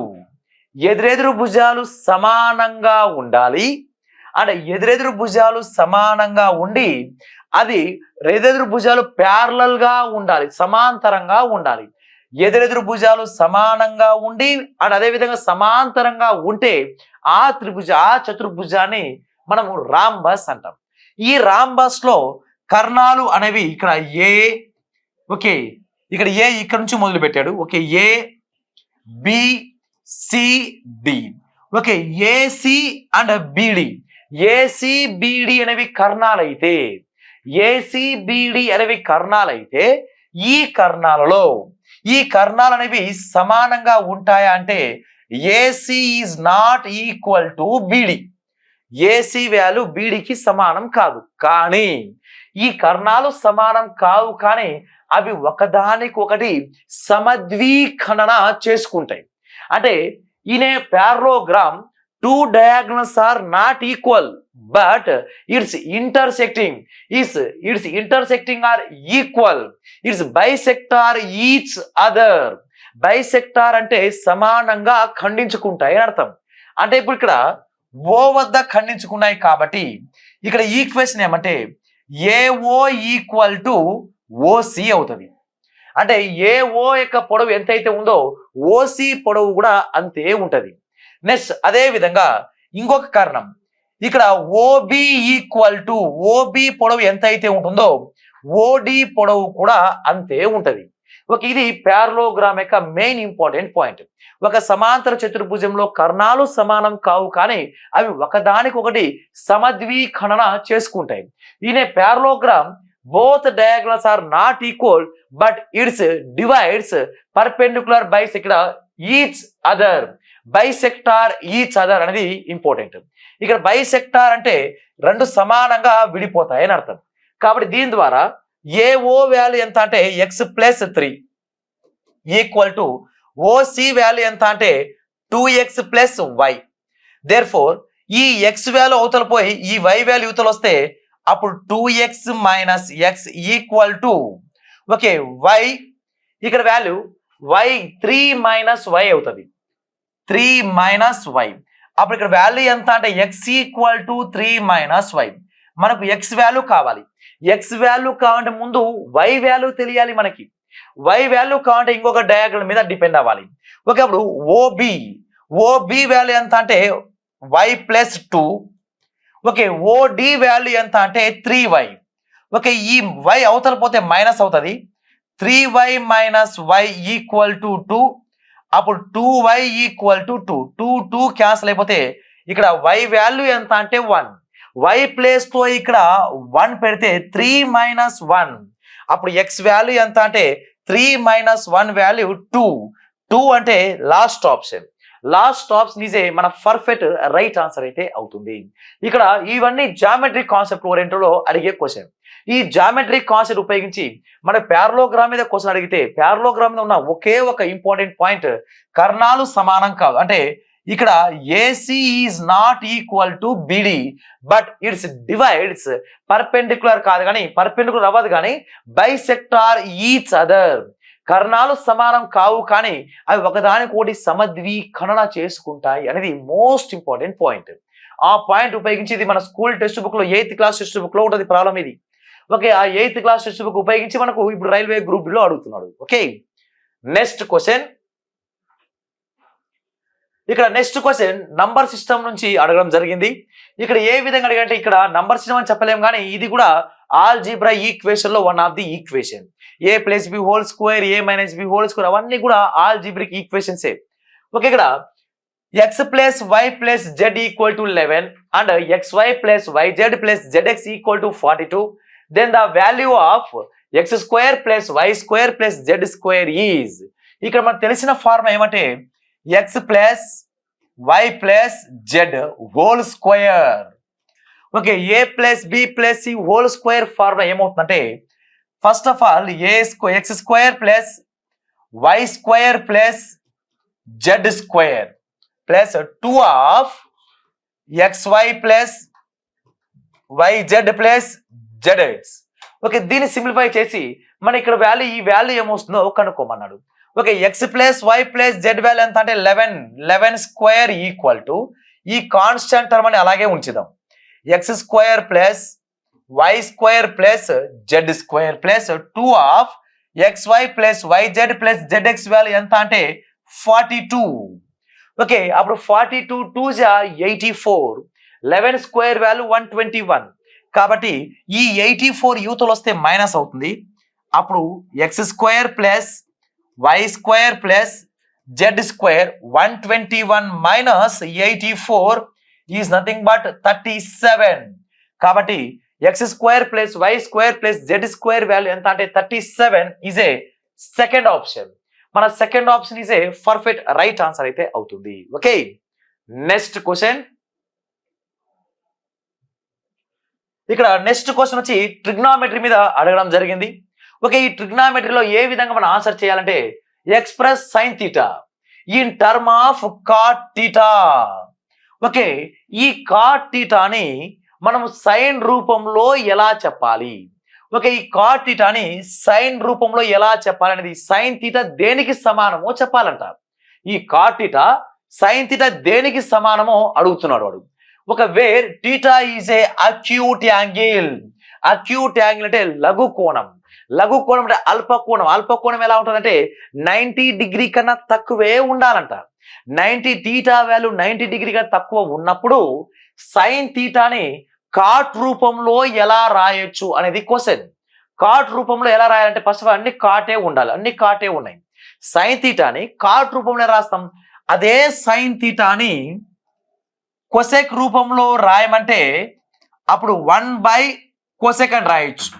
సమానంగా ఉండాలి. అంటే ఎదురెదురు భుజాలు సమానంగా ఉండి అది ఎదురెదురు భుజాలు ప్యారలల్ గా ఉండాలి, సమాంతరంగా ఉండాలి. ఎదురెదురు భుజాలు సమానంగా ఉండి అండ్ అదే విధంగా సమాంతరంగా ఉంటే ఆ చతుర్భుజాన్ని మనము రాంబస్ అంటాం. ఈ రాంబస్ లో కర్ణాలు అనేవి ఇక్కడ ఏ, ఓకే, ఇక్కడ ఏ ఇక్కడ నుంచి మొదలు పెట్టాడు. Okay, A B C D, okay, AC and BD, AC BD అనేవి కర్ణాలైతే ఈ కర్ణాలు అనేవి సమానంగా ఉంటాయా అంటే AC is not equal to BD, AC value బిడికి సమానం కాదు. కానీ ఈ కర్ణాలు సమానం కావు, కానీ అవి ఒకదానికొకటి సమద్విఖండన చేసుకుంటాయి. అంటే in a parallelogram 2 diagonals are not equal but its intersecting are equal. Its bisector each other. Bisector అంటే సమానంగా ఖండించుకుంటాయి అని అర్థం. అంటే ఇప్పుడు ఇక్కడ ఓ వద్ద ఖండించుకున్నాయి కాబట్టి ఇక్కడ ఈక్వేషన్ ఏమంటే ఏఓ ఈక్వల్ టు ఓసి అవుతుంది. అంటే ఏఓ యొక్క పొడవు ఎంతైతే ఉందో ఓసి పొడవు కూడా అంతే ఉంటది. నెక్స్ట్ అదే విధంగా ఇంకొక కారణం, ఇక్కడ ఓబి ఈక్వల్ టు ఓబి పొడవు ఎంతైతే ఉంటుందో ఓడి పొడవు కూడా అంతే ఉంటది. ఇది ప్యారలోగ్రామ్ యొక్క మెయిన్ ఇంపార్టెంట్ పాయింట్. ఒక సమాంతర చతుర్భుజంలో కర్ణాలు సమానం కావు కానీ అవి ఒకదానికొకటి సమద్విఖండన చేసుకుంటాయి. In a parallelogram both diagonals are not equal but its divides perpendicular bisector each other. Bisector each other అనేది ఇంపార్టెంట్. ఇక్కడ బైసెక్టార్ అంటే రెండు సమానంగా విడిపోతాయి అని అర్థం. కాబట్టి దీని ద్వారా ఏఓ వాల్యూ ఎంత అంటే x+3 equal to OC value ఎంత అంటే 2x+y. దేర్ఫోర్ ఈ x వాల్యూ అవతల పోయి ఈ y వాల్యూ అవతల వస్తే అప్పుడు 2x - x equal to y. ఇక్కడ వాల్యూ y 3 - y అవుతుంది. 3 - y. అప్పుడు ఇక్కడ వాల్యూ ఎంత అంటే x ఈక్వల్ టు 3 - y. మనకు x వాల్యూ కావాలి. x వాల్యూ కావాలంటే ముందు y వాల్యూ తెలియాలి మనకి. y వాల్యూ కావాలంటే ఇంకొక డయాగ్రమ్ మీద డిపెండ్ అవ్వాలి. అప్పుడు OB వాల్యూ ఎంత అంటే y+2. OD వాల్యూ ఎంత అంటే 3y. ఈ y అవతల పోతే మైనస్ అవుతుంది. 3y - y equal to 2. అప్పుడు 2y ఈక్వల్ టు 2. 2 క్యాన్సిల్ అయిపోతే ఇక్కడ y వాల్యూ ఎంత అంటే 1. y ప్లేస్ తో ఇక్కడ 1 పెడితే 3 - 1. అప్పుడు x వాల్యూ ఎంత అంటే 3 - 1 వాల్యూ 2. 2 అంటే last option. Last option is మన పర్ఫెక్ట్ రైట్ ఆన్సర్ అయితే అవుతుంది. ఇక్కడ ఇవన్నీ జామెట్రిక్ కాన్సెప్ట్ ఓరియంటెడ్ లో అడిగే క్వశ్చన్. ఈ జామెట్రిక్ కాన్సెప్ట్ ఉపయోగించి మన ప్యారలోగ్రామ్ మీద క్వశ్చన్ అడిగితే ప్యారలోగ్రామ్ మీద ఉన్న ఒకే ఒక ఇంపార్టెంట్ పాయింట్ కర్ణాలు సమానం కాదు. అంటే ఇక్కడ AC is not equal to BD but its divides perpendicular కాదు కానీ పర్పెండిక్యులర్ అవ్వదు కానీ బైసెక్టార్ ఈచ్ అదర్. కర్ణాలు సమానం కావు కానీ అవి ఒకదానికొకటి సమద్విఖండన చేసుకుంటాయి అనేది మోస్ట్ ఇంపార్టెంట్ పాయింట్. ఆ పాయింట్ ఉపయోగించి ఇది మన స్కూల్ టెక్స్ట్ బుక్ లో 8th క్లాస్ టెక్స్ట్ బుక్ లో ఉంటుంది ప్రాబ్లం ఇది. ఆ 8th క్లాస్ టెక్స్ట్ బుక్ ఉపయోగించి మనకు ఇప్పుడు రైల్వే గ్రూప్ లో అడుగుతున్నాడు. Next question. ఇక్కడ నెక్స్ట్ క్వశ్చన్ నంబర్ సిస్టమ్ నుంచి అడగడం జరిగింది. ఇక్కడ ఏ విధంగా అడిగంటే ఇక్కడ నంబర్ సిస్టమ్ అని చెప్పలేము కానీ ఇది కూడా ఆల్జీబ్రా ఈక్వేషన్ లో one of the equation. a+b² a-b² అవన్నీ కూడా ఆల్జీబ్రిక్ ఈక్వేషన్సే. ఇక్కడ x+y+z equal to 11 and xy+yz+zx equal to 42. Then the value of x² + y² + z² is. ఇక్కడ మనకు తెలిసిన ఫార్ములా ఏమంటే x+y+z² a+b+c² ఫార్ములా ఏమవుతుందంటే first of all x² + y² + z² plus 2 of xy + yz + zx. దీన్ని simplify చేసి మన ఇక్కడ value ఈ వాల్యూ ఏమొస్తుందో కనుక్కోమన్నాడు. x+y+z వాల్యూ ఎంత అంటే 11 ఈక్వల్ టు ఈ కాన్స్టెంట్ టర్మ్ అని అలాగే ఉంచుదాం. x² + y² + z² plus 2 of xy + yz + zx value ఎంత అంటే 42. అప్పుడు 42 2s 84. 11² వాల్యూ 121. కాబట్టి ఈ 84 యూతలు వస్తే మైనస్ అవుతుంది. అప్పుడు x² + y² + z² 121 - 84 is nothing but 37. కాబట్టి x² + y² + z² వాల్యూ ఎంత అంటే 37 ఈజ్ ఏ సెకండ్ ఆప్షన్. మన second option is a perfect right answer అయితే అవుతుంది. Next question. ఇక్కడ నెక్స్ట్ క్వశ్చన్ వచ్చి ట్రిగ్నామెట్రీ మీద అడగడం జరిగింది. ఈ ట్రిగ్నామెట్రీలో ఏ విధంగా మనం ఆన్సర్ చేయాలంటే express sin θ in term of cot θ. ఈ cot θని మనం సైన్ రూపంలో ఎలా చెప్పాలి? ఓకే, ఈ కాట్ థీటాని సైన్ రూపంలో ఎలా చెప్పాలి అనేది, సైన్ థీటా దేనికి సమానమో చెప్పాలంట. ఈ కాట్ థీటా సైన్ థీటా దేనికి సమానమో అడుగుతున్నాడు వాడు. ఒక where theta is a acute angle. Acute angle అంటే లఘు కోణం. లఘు కోణం అంటే అల్పకోణం. అల్పకోణం ఎలా ఉంటుందంటే 90 డిగ్రీ కన్నా తక్కువే ఉండాలంట. 90 థీటా వాల్యూ 90 డిగ్రీ కన్నా తక్కువ ఉన్నప్పుడు సైన్ థీటాని కాట్ రూపంలో ఎలా రాయొచ్చు అనేది క్వశ్చన్. కాట్ రూపంలో ఎలా రాయాలంటే ఫస్ట్ ఆఫ్ ఆల్ అన్ని కాటే ఉండాలి. అన్ని కాటే ఉన్నాయి. సైన్ థీటాని కాట్ రూపంలో రాస్తాం. అదే సైన్ థీటాని కొసెక్ రూపంలో రాయమంటే అప్పుడు 1/కొసెక్ అని రాయొచ్చు.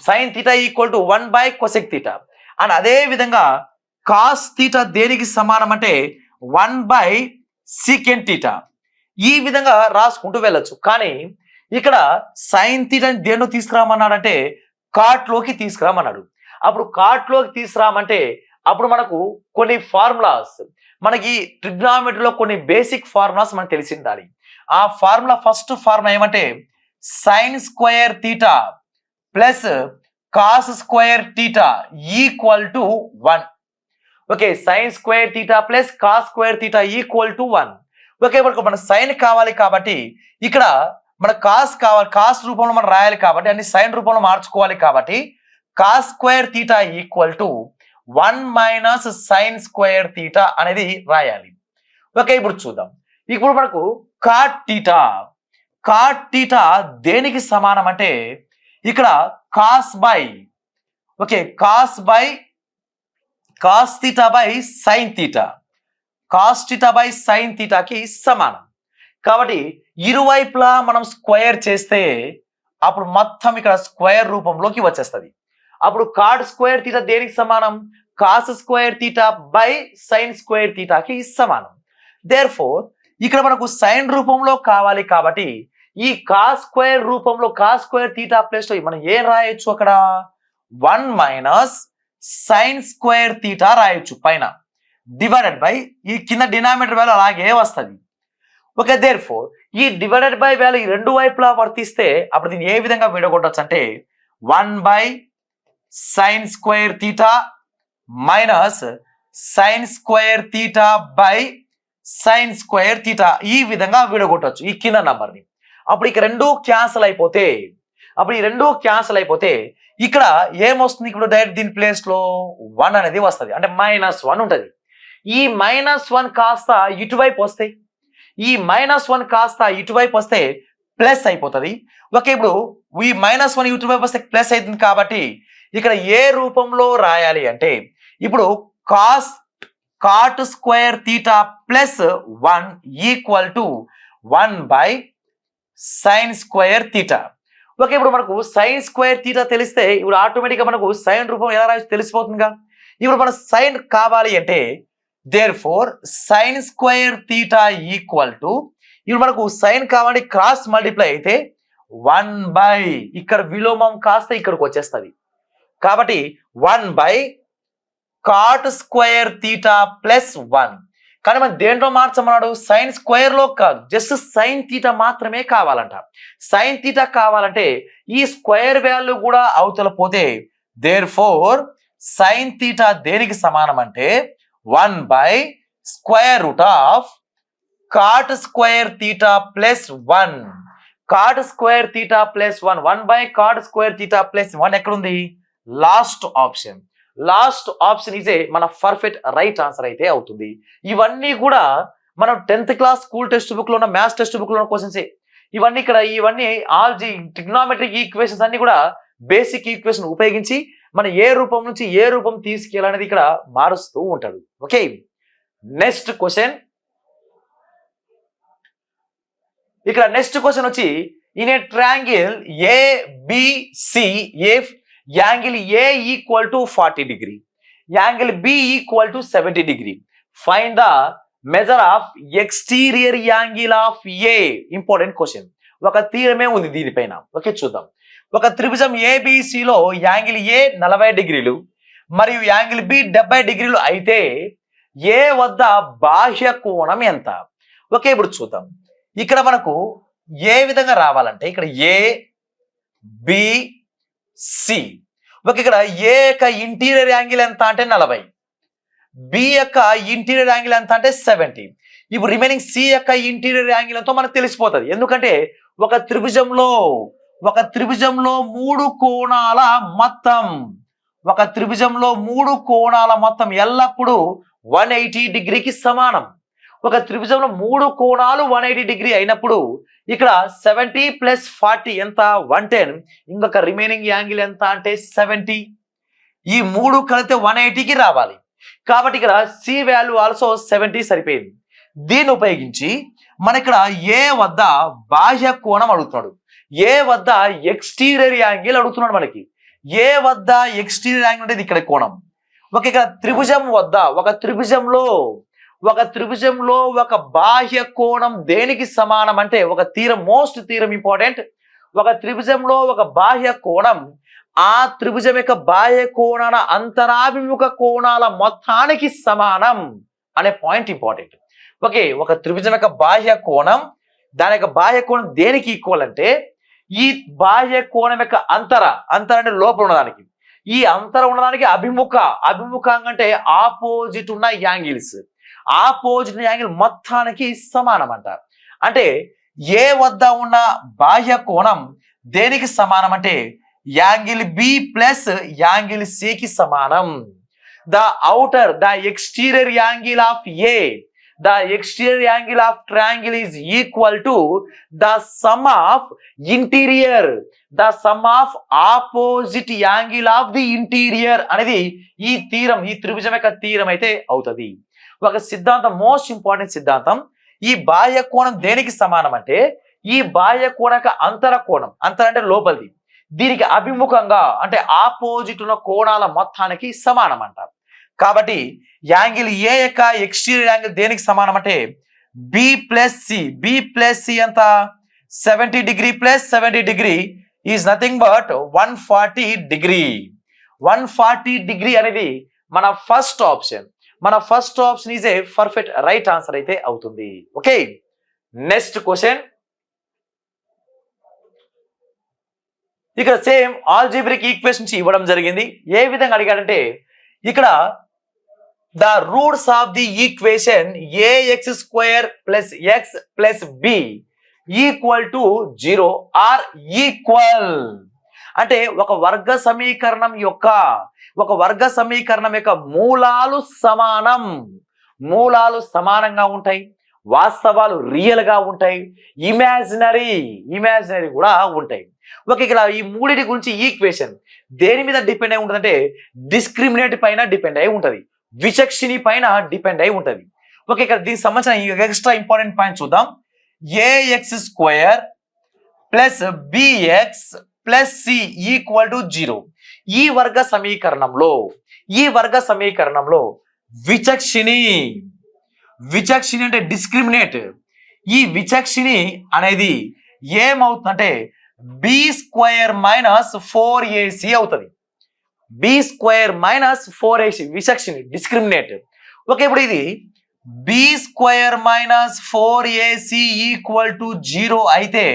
Sine theta equal to one by cosec theta. And అదే విధంగా కాస్ థీటా దేనికి సమానం అంటే 1/సీకెంట్ థీటా. ఈ విధంగా రాసుకుంటూ వెళ్ళొచ్చు. కానీ ఇక్కడ సైన్ థీటాని దేనిలో తీసుకురామన్నాడంటే కాట్లోకి తీసుకురామన్నాడు. అప్పుడు కాట్లోకి తీసుకురామంటే అప్పుడు మనకు కొన్ని ఫార్ములాస్, మనకి ట్రిగ్నామెట్రీలో కొన్ని బేసిక్ ఫార్ములాస్ మనకు తెలిసి ఉండాలి. ఆ ఫార్ములా ఫస్ట్ ఫార్ములా ఏమంటే sign square theta plus cos square theta equal to 1. Okay, sign square theta plus cos square theta equal to 1. Okay, మనకు మన సైన్ కావాలి కాబట్టి ఇక్కడ మన కాస్ కావాలి, కాస్ రూపంలో మనం రాయాలి కాబట్టి అన్ని సైన్ రూపంలో మార్చుకోవాలి కాబట్టి cos square theta equal to 1 - sign square theta అనేది రాయాలి. ఓకే, ఇప్పుడు చూద్దాం. ఇప్పుడు మనకు కాట్ థీటా, కాట్ థీటా దేనికి సమానం అంటే ఇక్కడ cos by, okay, cos theta by sine theta, cos theta by sine థీటాకి సమానం. కాబట్టి ఇరువైపులా మనం స్క్వేర్ చేస్తే అప్పుడు మొత్తం ఇక్కడ స్క్వేర్ రూపంలోకి వచ్చేస్తుంది. అప్పుడు కాట్ స్క్వేర్ థీటా దేనికి సమానం? Cos square theta by sine square థీటాకి సమానం. దేర్ఫోర్ ఇక్కడ మనకు సైన్ రూపంలో కావాలి కాబట్టి ఈ కాస్ స్క్వేర్ రూపంలో కాస్ స్క్వేర్ థీటా ప్లేస్ లో మనం ఏం రాయొచ్చు? అక్కడ 1 - సైన్ స్క్వేర్ థీటా రాయొచ్చు పైన, డివైడెడ్ బై ఈ కింద డినామినేటర్ వాల్యూ అలాగే వస్తుంది. ఓకే, దేర్ఫోర్ ఈ డివైడెడ్ బై వాల్యూ ఈ రెండు వైపులా వర్తిస్తే అప్పుడు దీన్ని ఏ విధంగా విడగొట్టచ్చు అంటే 1 sine square theta minus sign square theta by sine square theta, ఈ విధంగా విడగొట్టచ్చు ఈ కింద నంబర్ని. అప్పుడు ఇక రెండు క్యాన్సల్ అయిపోతే, అప్పుడు ఈ రెండు క్యాన్సల్ అయిపోతే ఇక్కడ ఏమొస్తుంది? ఇప్పుడు డైరెక్ట్ దీని ప్లేస్ లో 1 అనేది వస్తుంది, అంటే -1 ఉంటుంది. ఈ -1 కాస్త ఇటువైపు వస్తాయి, ఈ -1 కాస్త ఇటువైపు వస్తే ప్లస్ అయిపోతుంది. ఓకే, ఇప్పుడు ఈ -1 ఇటువైపు వస్తే ప్లస్ అవుతుంది కాబట్టి ఇక్కడ ఏ రూపంలో రాయాలి అంటే ఇప్పుడు cot square theta plus 1 equal to 1 sine square theta. Okay, ఇప్పుడు మనకు సైన్ స్క్వేర్ థీటా తెలిస్తే ఇప్పుడు ఆటోమేటిక్గా మనకు సైన్ రూపం ఎలా రాయొచ్చు తెలిసిపోతుందిగా. ఇప్పుడు మన సైన్ కావాలి అంటే therefore sign square theta equal to, ఇప్పుడు మనకు సైన్ కావాలి క్రాస్ మల్టిప్లై అయితే 1 ఇక్కడ విలోమం కాస్త ఇక్కడికి వచ్చేస్తుంది కాబట్టి 1 కాట్ స్క్వేర్ థీటా ప్లస్ 1. కానీ మనం దేంట్లో మార్చమన్నాడు? సైన్ స్క్వేర్ లో కాదు, జస్ట్ సైన్ థీటా మాత్రమే కావాలంట. సైన్ థీటా కావాలంటే ఈ స్క్వేర్ వాల్యూ కూడా అవతల పోతే దేర్ఫోర్ సైన్ థీటా దేనికి సమానం అంటే 1/√ఆఫ్ cot square theta plus 1. Cot square theta plus 1, one by cot square theta plus 1 ఎక్కడుంది? Last option. Last option is a మన పర్ఫెక్ట్ రైట్ ఆన్సర్ అయితే అవుతుంది. ఇవన్నీ కూడా మనం 10th class school text book లో ఉన్న మ్యాథ్స్ టెక్స్ట్ బుక్ లో ఉన్న క్వశ్చన్స్. ఇవన్నీ ఆల్ ట్రిగ్నామెట్రిక్ ఈక్వేషన్స్ అన్ని కూడా బేసిక్ ఈక్వేషన్ ఉపయోగించి మనం ఏ రూపం నుంచి ఏ రూపం తీసుకెళ్ళాలనేది ఇక్కడ మారుస్తూ ఉంటాడు. Okay, next question. ఇక్కడ నెక్స్ట్ క్వశ్చన్ వచ్చి in a triangle ABC if angle A equal to 40 degree, angle B equal to 70 degree, find the measure of exterior angle of A. Important question. ఒక థీరమే ఉంది దీనిపైన. ఓకే, చూద్దాం. ఒక త్రిభుజం ABCలో angle A 40 డిగ్రీలు మరియు యాంగిల్ B 70 డిగ్రీలు అయితే A వద్ద బాహ్య కోణం ఎంత? ఓకే, ఇప్పుడు చూద్దాం. ఇక్కడ మనకు ఏ విధంగా రావాలంటే ఇక్కడ ఏ బి సి. ఓకే, ఇక్కడ ఏ యొక్క ఇంటీరియర్ యాంగిల్ ఎంత అంటే 40, బి యొక్క ఇంటీరియర్ యాంగిల్ ఎంత అంటే 70. ఇప్పుడు రిమైనింగ్ సి యొక్క ఇంటీరియర్ యాంగిల్ ఎంతో మనకు తెలిసిపోతుంది. ఎందుకంటే ఒక త్రిభుజంలో 3 కోణాల మొత్తం, ఒక త్రిభుజంలో 3 కోణాల మొత్తం ఎల్లప్పుడూ 180 డిగ్రీకి సమానం. ఒక త్రిభుజంలో 3 కోణాలు 180 డిగ్రీ అయినప్పుడు ఇక్కడ 70 + 40 ఎంత 110, ఇంకొక రిమైనింగ్ యాంగిల్ ఎంత అంటే 70. ఈ 3 కలిపితే 180కి రావాలి. కాబట్టి ఇక్కడ సి వాల్యూ ఆల్సో 70 సరిపోయింది. దీన్ని ఉపయోగించి మన ఇక్కడ ఏ వద్ద బాహ్య కోణం అడుగుతున్నాడు, ఏ వద్ద ఎక్స్టీరియర్ యాంగిల్ అడుగుతున్నాడు. మనకి ఏ వద్ద ఎక్స్టీరియర్ యాంగిల్ అంటే ఇక్కడ కోణం. ఓకే, ఇక్కడ త్రిభుజం వద్ద ఒక త్రిభుజంలో ఒక బాహ్య కోణం దేనికి సమానం అంటే ఒక థీరం, మోస్ట్ థీరం ఇంపార్టెంట్. ఒక త్రిభుజంలో ఒక బాహ్య కోణం ఆ త్రిభుజం యొక్క బాహ్య కోణాల అంతరాభిముఖ కోణాల మొత్తానికి సమానం అనే పాయింట్ ఇంపార్టెంట్. ఓకే, ఒక త్రిభుజం యొక్క బాహ్య కోణం, దాని యొక్క బాహ్య కోణం దేనికి ఈక్వల్ అంటే ఈ బాహ్య కోణం యొక్క అంతర అంటే లోపల ఉన్నదానికి, ఈ అంతరం ఉన్నదానికి అభిముఖంగా అంటే ఆపోజిట్ ఉన్న యాంగిల్స్, ఆపోజిట్ యాంగిల్ మొత్తానికి సమానం అంటారు. అంటే ఏ వద్ద ఉన్న బాహ్య కోణం దేనికి సమానం అంటే angle b plus angle c కి సమానం. The exterior angle of a, the exterior angle of triangle is equal to the sum of interior, the sum of opposite angle of the interior అనేది ఈ థీరం, ఈ త్రిభుజం యొక్క theorem అయితే అవుతుంది. ఒక సిద్ధాంతం, మోస్ట్ ఇంపార్టెంట్ సిద్ధాంతం. ఈ బాహ్య కోణం దేనికి సమానం అంటే ఈ బాహ్య కోణం యొక్క అంతర కోణం, అంతర అంటే లోపలిది, దీనికి అభిముఖంగా అంటే ఆపోజిట్ ఉన్న కోణాల మొత్తానికి సమానం అంటారు. కాబట్టి యాంగిల్ ఏ యొక్క ఎక్స్టీరియర్ యాంగిల్ దేనికి సమానం అంటే బి ప్లస్ సి ఎంత 70 degree plus 70 degree is nothing but 140 degree. 140 degree అనేది మన first option is a perfect right answer అయితే అవుతుంది. Okay, next question. ఇక్కడ సేమ్ ఆల్జీబ్రిక్ ఈక్వేషన్స్ ఇవ్వడం జరిగింది. ఏ విధంగా అడిగాడంటే ఇక్కడ the roots of the equation ax² + x + b = 0 are equal. అంటే ఒక వర్గ సమీకరణం యొక్క మూలాలు సమానంగా ఉంటాయి, వాస్తవాలు రియల్ గా ఉంటాయి, ఇమాజినరీ కూడా ఉంటాయి. ఓకే, ఇక్కడ ఈ మూడింటి గురించి ఈక్వేషన్ దేని మీద డిపెండ్ అయి ఉంటుందంటే డిస్క్రిమినేట్ పైన డిపెండ్ అయి ఉంటది, విచక్షణి పైన డిపెండ్ అయి ఉంటది. ఓకే, ఇక్కడ దీనికి సంబంధించిన ఎక్స్ట్రా ఇంపార్టెంట్ పాయింట్ చూద్దాం. ax² + bx + c = 0. ఈ వర్గ సమీకరణంలో విచక్షణి అంటే డిస్క్రిమినేట్, ఈ విచక్షణి అనేది ఏమవుతుందంటే b² - 4ac అవుతుంది. b² - 4ac విచక్షణి, discriminate. ఓకే, ఇప్పుడు ఇది b² - 4ac = 0 అయితే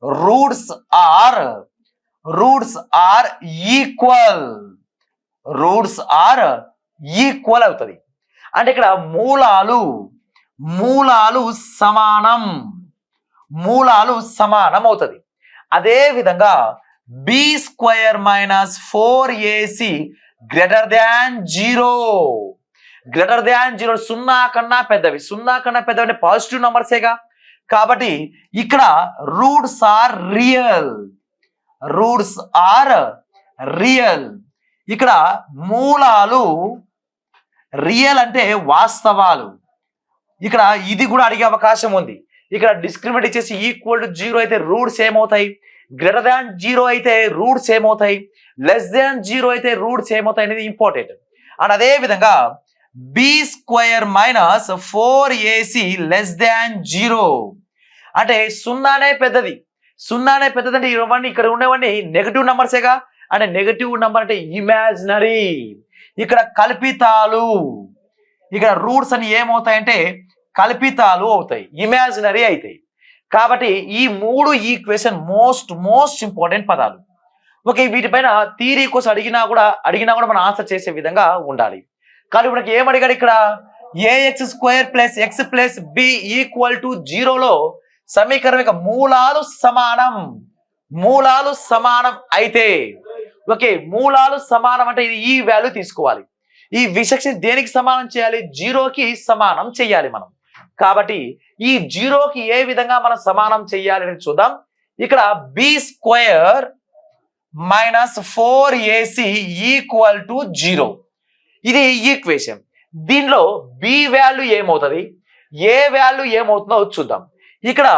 రూట్స్ ఆర్ ఈక్వల్ అవుతుంది. అంటే ఇక్కడ మూలాలు సమానం అవుతుంది. అదే విధంగా b² - 4ac > 0 సున్నా కన్నా పెద్దవి అంటే పాజిటివ్ నంబర్సేగా. కాబట్టి ఇక్కడ రూట్స్ ఆర్ రియల్. ఇక్కడ మూలాలు రియల్ అంటే వాస్తవాలు. ఇక్కడ ఇది కూడా అడిగే అవకాశం ఉంది. ఇక్కడ డిస్క్రిమినేట్ ఇచ్చేసి =0 అయితే రూట్స్ ఏమవుతాయి, >0 అయితే రూట్స్ ఏమవుతాయి, <0 అయితే రూట్స్ ఏమవుతాయి అనేది ఇంపార్టెంట్. అండ్ అదే విధంగా b² - 4ac < 0 అంటే సున్నానే పెద్దది అంటే ఇవన్నీ ఇక్కడ ఉండేవన్నీ నెగటివ్ నంబర్సేగా. అంటే నెగటివ్ నంబర్ అంటే ఇమాజినరీ, ఇక్కడ కల్పితాలు. ఇక్కడ రూట్స్ అని ఏమవుతాయంటే కల్పితాలు అవుతాయి, ఇమాజినరీ అవుతాయి. కాబట్టి ఈ 3 ఈక్వేషన్ మోస్ట్ ఇంపార్టెంట్ పదాలు. ఓకే, వీటిపైన థియరీ కోసం అడిగినా కూడా మనం ఆన్సర్ చేసే విధంగా ఉండాలి. కానీ మనకి ఏమడిగాడు ఇక్కడ, ax² + x + b = 0లో సమీకరణం యొక్క మూలాలు సమానం అయితే, ఓకే, మూలాలు సమానం అంటే ఇది ఈ వాల్యూ తీసుకోవాలి. ఈ విచక్షణ దేనికి సమానం చేయాలి? 0కి సమానం చేయాలి మనం. కాబట్టి ఈ 0కి ఏ విధంగా మనం సమానం చేయాలి అని చూద్దాం. ఇక్కడ b² - 4ac = 0. ఇది ఈక్వేషన్. దీనిలో b వాల్యూ ఏమవుతుంది, ఏ వాల్యూ ఏమవుతుందో చూద్దాం. ఇక్కడ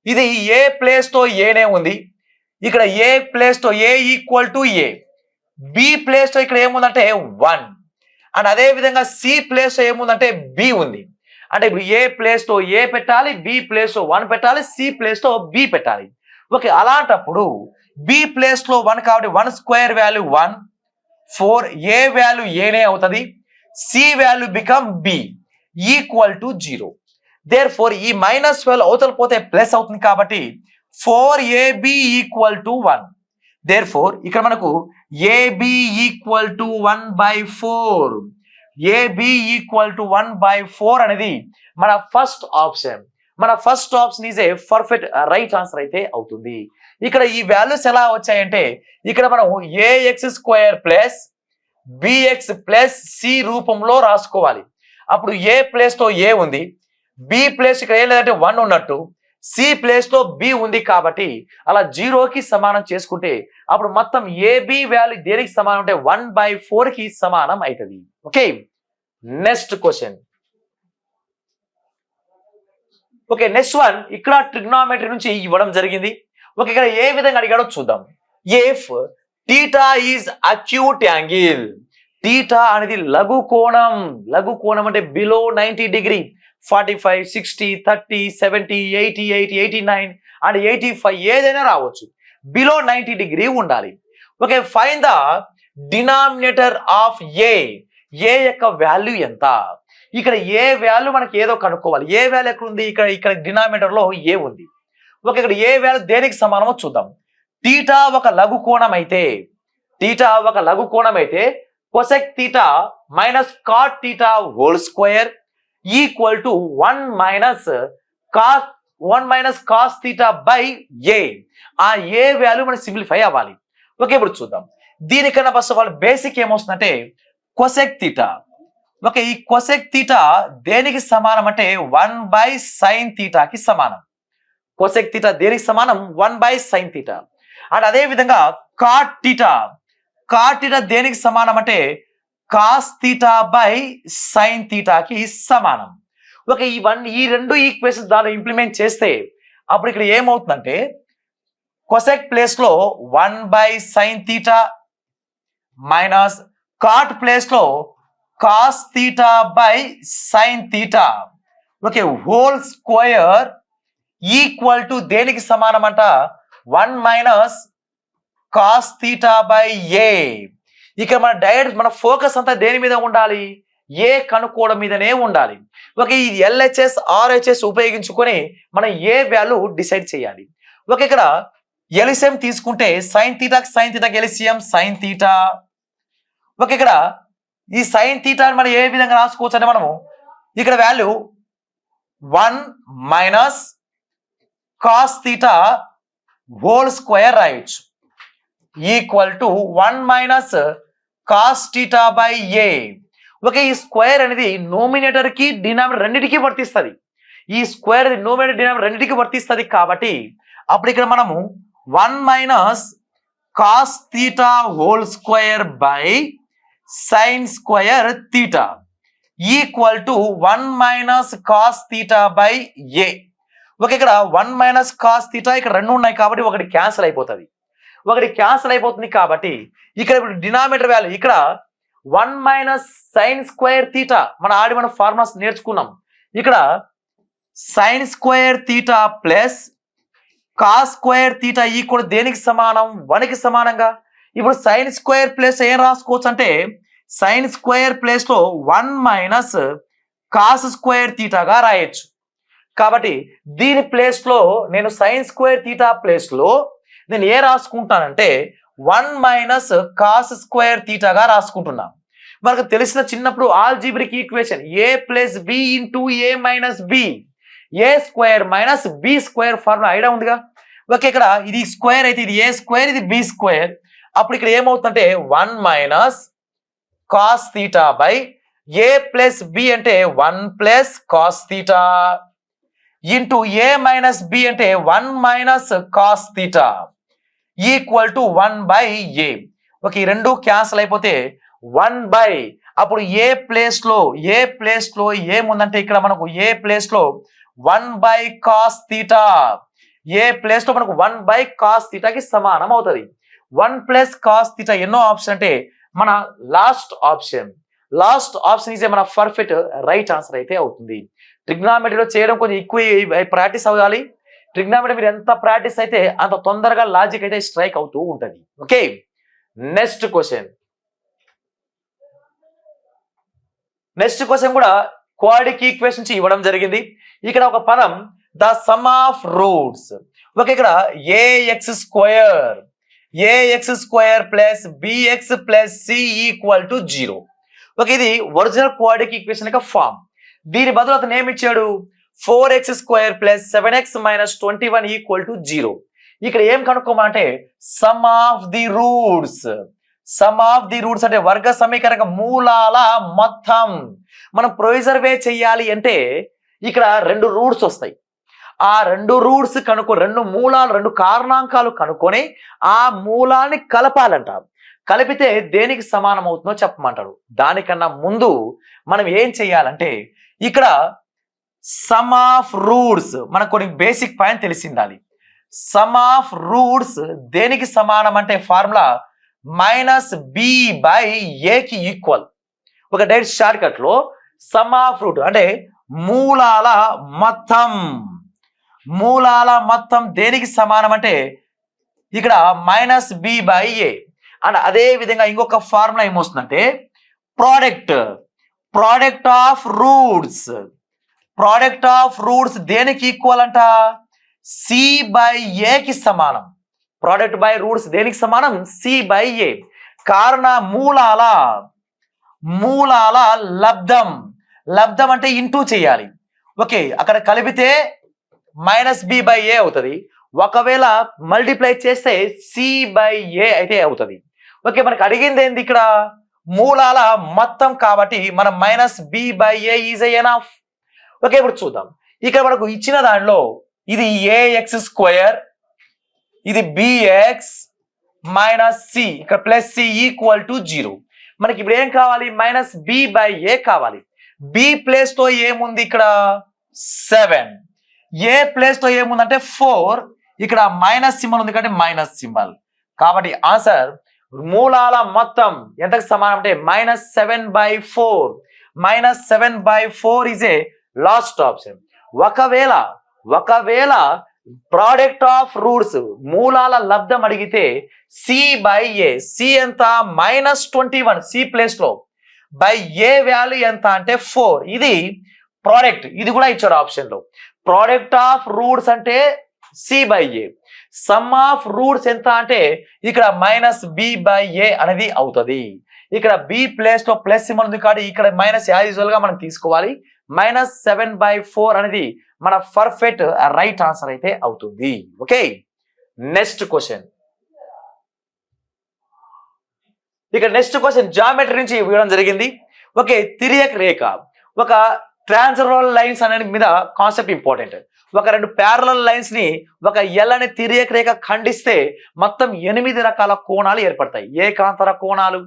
ఇది ఏ ప్లేస్ తో ఏనే ఉంది, ఇక్కడ ఏ ప్లేస్ తో a = a, b ప్లేస్ తో ఇక్కడ ఏముందంటే 1, అండ్ అదే విధంగా సి ప్లేస్ తో ఏముందంటే b ఉంది. అంటే ఇప్పుడు ఏ ప్లేస్ తో a పెట్టాలి, b ప్లేస్ తో 1 పెట్టాలి, సి ప్లేస్ తో b పెట్టాలి. ఓకే, అలాంటప్పుడు b ప్లేస్ లో 1 కాబట్టి 1² వాల్యూ 1, 4 a వాల్యూ ఏనే అవుతుంది, c value become b = 0. Therefore ఈ -12 అవతల పోతే ప్లస్ అవుతుంది కాబట్టి 4ab = 1. దేర్ఫోర్ ఇక్కడ మనకు ab = 1/4, ab = 1/4 అనేది మన ఫస్ట్ ఆప్షన్. మన first option is a perfect right answer అయితే అవుతుంది. ఇక్కడ ఈ వాల్యూస్ ఎలా వచ్చాయంటే, ఇక్కడ మనం ax² + bx + c రూపంలో రాసుకోవాలి. అప్పుడు ఏ ప్లేస్ తో a ఉంది, b ప్లేస్ ఇక్కడ ఏం లేదంటే 1 ఉన్నట్టు, సి ప్లేస్ లో b ఉంది కాబట్టి అలా 0కి సమానం చేసుకుంటే అప్పుడు మొత్తం ab వాల్యూ దేనికి సమానం అంటే 1/4కి సమానం అవుతుంది. Okay, next question. Okay, next one ఇక్కడ ట్రిగ్నోమెట్రీ నుంచి ఇవ్వడం జరిగింది. ఓకే, ఇక్కడ ఏ విధంగా అడిగాడో చూద్దాం. ఇఫ్ θ ఈజ్ అక్యూట్ యాంగిల్, θ అనేది లఘు కోణం అంటే బిలో 90 డిగ్రీ, 45, 60, 30, 70, 80, 89 అండ్ 85 ఏదైనా రావచ్చు. బిలో 90 డిగ్రీ ఉండాలి. Okay, find the denominator of A యొక్క వాల్యూ ఎంత. ఇక్కడ ఏ వాల్యూ మనకి ఏదో కనుక్కోవాలి. ఏ వాల్యూ ఎక్కడ ఉంది? ఇక్కడ డినామినేటర్ లో ఏ ఉంది. ఓకే, ఇక్కడ ఏ వాల్యూ దేనికి సమానమో చూద్దాం. θ ఒక లఘు కోణం అయితే cosec θ - cot θ² = 1 - cos θ/a. ఆ ఏ వాల్యూ మనకి సింప్లిఫై అవ్వాలి. ఓకే, ఇప్పుడు చూద్దాం. దీనికన్నా ఫస్ట్ ఆఫ్ ఆల్ బేసిక్ ఏమొస్తుందంటే cosec θ. ఓకే, ఈ cosec θ దేనికి సమానం అంటే 1/sin θ కి సమానం. cosec θ దేనికి సమానం 1/sin θ. అండ్ అదే విధంగా cot θ దేనికి సమానం అంటే cos θ/sin θ కి సమానం. ఓకే, ఈ రెండు ఈక్వేషన్స్ దానిలో ఇంప్లిమెంట్ చేస్తే అప్పుడు ఇక్కడ ఏమవుతుందంటే cosec ప్లేస్ లో 1/sin θ మైనస్ cot ప్లేస్ లో cos θ/sin θ, okay, whole square = దేనికి సమానం అంట 1 - cos θ/a. ఇక మన ఫోకస్ అంతా దేని మీద ఉండాలి? ఏ కనుక్కోవడం మీదనే ఉండాలి. ఓకే, ఈ LHS RHS ఉపయోగించుకొని మనం ఏ వాల్యూ డిసైడ్ చేయాలి. ఓకే, ఇక్కడ ఎల్సిఎం తీసుకుంటే sin θకి ఎల్సిఎం sin θ. ఓకే, ఇక్కడ ఈ sin θ మనం ఏ విధంగా రాసుకోవచ్చు అంటే మనము ఇక్కడ వాల్యూ 1 - cos θ హోల్ స్క్వేర్ రాయొచ్చు = 1 - cos θ/a. ఓకే, ఈ స్క్వేర్ అనేది నోమినేటర్ కి డినామినేటర్ రెండింటికి వర్తిస్తుంది. ఈ స్క్వేర్ నోమినేటర్ డినామినేటర్ రెండింటికి వర్తిస్తుంది కాబట్టి అప్పుడు ఇక్కడ మనము 1 - cos θ whole square sin square θ = 1 - cos θ/a. Okay, ఇక్కడ 1 - cos θ ఇక్కడ రెండు ఉన్నాయి కాబట్టి ఒకటి క్యాన్సిల్ అయిపోతుంది కాబట్టి ఇక్కడ ఇప్పుడు డినామినేటర్ వాల్యూ ఇక్కడ 1 - sin స్క్వేర్ θ మనం ఫార్ములాస్ నేర్చుకున్నాం. ఇక్కడ sin square θ plus cos square θ equal దేనికి సమానం 1కి సమానంగా. ఇప్పుడు sin స్క్వేర్ ప్లస్ ఏం రాసుకోవచ్చు అంటే sin స్క్వేర్ ప్లస్ లో 1 - cos స్క్వేర్ θ గా రాయొచ్చు. కాబట్టి దీని ప్లేస్ లో నేను సైన్ స్క్వేర్ తీటా ప్లేస్ లో నేను ఏ రాసుకుంటానంటే 1 మైనస్ కాస్ స్క్వేర్ తీటాగా రాసుకుంటున్నా. మనకు తెలిసిన చిన్నప్పుడు algebraic equation A plus B into A minus B, A square minus B square formula idea ఉందిగా. ఓకే, ఇక్కడ ఇది స్క్వేర్ అయితే ఇది ఏ స్క్వేర్, ఇది బి స్క్వేర్. అప్పుడు ఇక్కడ ఏమవుతుందంటే 1 minus cos theta by A plus B అంటే 1 plus cos theta into A minus B అంటే 1 minus cos theta equal to 1 by A. Okay, ఈ రెండు క్యాన్సిల్ అయిపోతే 1 బై అప్పుడు ఏ ప్లేస్ లో ఏముందంటే ఇక్కడ మనకు ఏ ప్లేస్ లో 1 by cos theta, A place లో మనకు 1 బై కాస్ తీటాకి సమానం అవుతుంది. 1 ప్లస్ కాస్ తీటా ఎన్నో ఆప్షన్ అంటే మన లాస్ట్ ఆప్షన్ ఇస్ మన పర్ఫెక్ట్ రైట్ ఆన్సర్ అయితే అవుతుంది. ట్రిగ్నామెట్రీలో చేయడం కొంచెం ఎక్కువ ప్రాక్టీస్ అవ్వాలి. ట్రిగ్నామెట్రీ మీరు ఎంత ప్రాక్టీస్ అయితే అంత తొందరగా లాజిక్ అయితే స్ట్రైక్ అవుతూ ఉంటుంది. ఓకే, నెక్స్ట్ క్వశ్చన్ కూడా క్వాడ్రిక్ ఈక్వేషన్స్ ఇవ్వడం జరిగింది. ఇక్కడ ఒక పదం the sum of roots. Okay, ఇక్కడ a x square plus b x plus c equal to 0. Okay, ఇది ఒరిజినల్ క్వాడ్రిక్ ఈక్వేషన్ యొక్క ఫామ్. దీని బదులు అతను ఏమి ఇచ్చాడు 4x square plus 7x minus 21 equal to 0. ఇక్కడ ఏం కనుక్కోమంటే సమ్ ఆఫ్ ది రూట్స్ అంటే వర్గ సమీకరణ మూలాల మొత్తం. మనం ప్రొవిజర్ వే చెయ్యాలి అంటే ఇక్కడ 2 రూట్స్ వస్తాయి. ఆ 2 రూట్స్ రెండు మూలాలు 2 కారణాంకాలు కనుక్కొని ఆ మూలాన్ని కలపాలంట. కలిపితే దేనికి సమానం అవుతుందో చెప్పమంటాడు. దానికన్నా ముందు మనం ఏం చెయ్యాలంటే ఇక్కడ సమ్ ఆఫ్ రూట్స్ మనకు కొన్ని బేసిక్ పాయింట్ తెలిసిండాలి. సమ్ ఆఫ్ రూట్స్ దేనికి సమానం అంటే ఫార్ములా మైనస్ బి బై ఏకి ఈక్వల్. ఒక డైరెక్ట్ షార్ట్ కట్ లో సమ్ ఆఫ్ రూట్ అంటే మూలాల మొత్తం దేనికి సమానం అంటే ఇక్కడ minus b by a. And అదే విధంగా ఇంకొక ఫార్ములా ఏమొస్తుందంటే ప్రోడక్ట్ ఆఫ్ రూట్స్ దేనికి ఈక్వల్ అంట సి బై ఏకి సమానం. ప్రోడక్ట్ బై రూట్స్ దేనికి సమానం సి బై ఏ. కారణ మూలాల లబ్ధం అంటే ఇంటూ చేయాలి. ఓకే, అక్కడ కలిపితే మైనస్ బి బై ఏ అవుతుంది. ఒకవేళ మల్టిప్లై చేస్తే సి బై ఏ అయితే అవుతుంది. ఓకే, మనకు అడిగింది ఏంది ఇక్కడ మూలాల మొత్తం కాబట్టి మనం minus b by a is enough. Okay, ఇప్పుడు చూద్దాం. ఇక్కడ మనకు ఇచ్చిన దానిలో ఇది ఏఎక్స్ స్క్వేర్, ఇది బిఎక్స్ మైనస్ సి, ఇక్కడ ప్లస్ సి ఈక్వల్ టు 0. మనకి ఇప్పుడు ఏం కావాలి మైనస్ బి బై ఏ కావాలి. బి ప్లేస్ లో ఏముంది ఇక్కడ 7, ఏ ప్లేస్ లో ఏముందంటే 4, ఇక్కడ మైనస్ సింబల్ ఉంది కాబట్టి మైనస్ సింబల్. కాబట్టి ఆన్సర్ మూలాల మొత్తం ఎంతకు సమానం అంటే -7/4. -7/4 ఇస్ ఏ లాస్ట్ ఆప్షన్. ఒకవేళ ప్రోడక్ట్ ఆఫ్ రూట్స్ మూలాల లబ్ధం అడిగితే సి బై ఏ, సి ఎంత -21, సి ప్లేస్ లో బై ఏ వాల్యూ ఎంత అంటే 4. ఇది ప్రోడక్ట్, ఇది కూడా ఇచ్చాడు ఆప్షన్ లో. ప్రోడక్ట్ ఆఫ్ రూట్స్ అంటే c by a, sum of roots ఎంత అంటే ఇక్కడ మైనస్ బి బై ఏ అనేది అవుతుంది. ఇక్కడ బి ప్లేస్ లో ప్లస్ సింబల్ ఉంది కాబట్టి ఇక్కడ మైనస్ యాజ్ యూజువల్ గా మనం తీసుకోవాలి. -7/4 అనేది మన పర్ఫెక్ట్ రైట్ ఆన్సర్ అయితే అవుతుంది. Okay, next question. ఇక్కడ నెక్స్ట్ క్వశ్చన్ జామెట్రీ నుంచి ఇవ్వడం జరిగింది. ఓకే, తిర్యక్ రేఖ, ఒక ట్రాన్స్ఫరల్ లైన్స్ అనే మీద కాన్సెప్ట్ ఇంపార్టెంట్. ఒక 2 ప్యారలల్ లైన్స్ ని ఒక ఎల్ అనే తిర్యక్ రేఖ ఖండిస్తే మొత్తం 8 రకాల కోణాలు ఏర్పడతాయి. ఏకాంతర కోణాలు,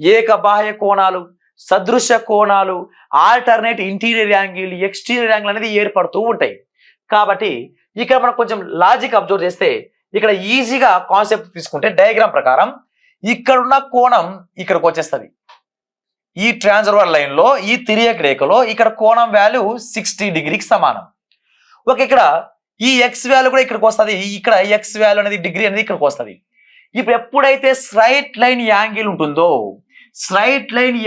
ఏక బాహ్య కోణాలు, సదృశ్య కోణాలు, alternate interior angle, exterior angle అనేది ఏర్పడుతూ ఉంటాయి. కాబట్టి ఇక్కడ మనం కొంచెం లాజిక్ అబ్జర్వ్ చేస్తే ఇక్కడ ఈజీగా కాన్సెప్ట్ తీసుకుంటే డయాగ్రామ్ ప్రకారం ఇక్కడున్న కోణం ఇక్కడికి వచ్చేస్తుంది. ఈ ట్రాన్స్ఫరల్ లైన్ లో ఈ తిర్యక్ రేఖలో ఇక్కడ కోణం వాల్యూ 60 డిగ్రీకి సమానం. ఓకే, ఇక్కడ ఈ ఎక్స్ వాల్యూ కూడా ఇక్కడికి వస్తుంది. ఇక్కడ ఎక్స్ వాల్యూ అనేది డిగ్రీ అనేది ఇక్కడికి వస్తుంది. ఇప్పుడు ఎప్పుడైతే స్ట్రైట్ లైన్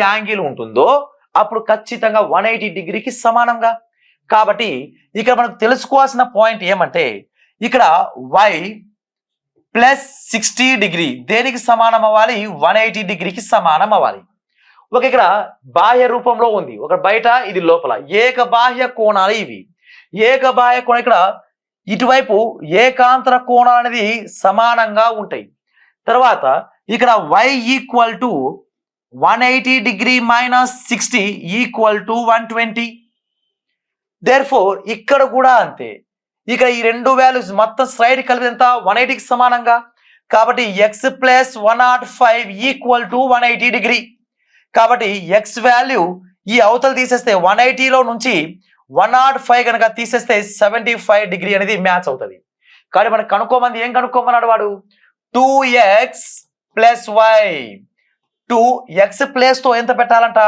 యాంగిల్ ఉంటుందో అప్పుడు ఖచ్చితంగా 180 డిగ్రీకి సమానంగా. కాబట్టి ఇక్కడ మనకు తెలుసుకోవాల్సిన పాయింట్ ఏమంటే ఇక్కడ y ప్లస్ 60 డిగ్రీ దేనికి సమానం అవ్వాలి 180 డిగ్రీకి సమానం అవ్వాలి. ఓకే, ఇక్కడ బాహ్య రూపంలో ఉంది, ఒక బయట ఇది లోపల, ఏక బాహ్య కోణాలు ఇవి. ఏక బాహ్య కోణం ఇక్కడ ఇటువైపు ఏకాంతర కోణాలు అనేది సమానంగా ఉంటాయి. తర్వాత ఇక్కడ y equal to 180 degree minus 60 equal to 120. Therefore ఇక్కడ కూడా అంతే, ఇక్కడ ఈ రెండు వాల్యూస్ మొత్తం స్లైడ్ కలిపి ఎంత 180కి సమానంగా. కాబట్టి x plus 105 equal to 180 degree. కాబట్టి x వాల్యూ ఈ అవతలు తీసేస్తే 180లో నుంచి 105 కనుక తీసేస్తే 75 డిగ్రీ అనేది మ్యాచ్ అవుతుంది. కాబట్టి మనకు కనుక్కోమంది ఏం కనుక్కోమన్నాడు వాడు 2x plus y. 2x plus తో ఎంత పెట్టాలంట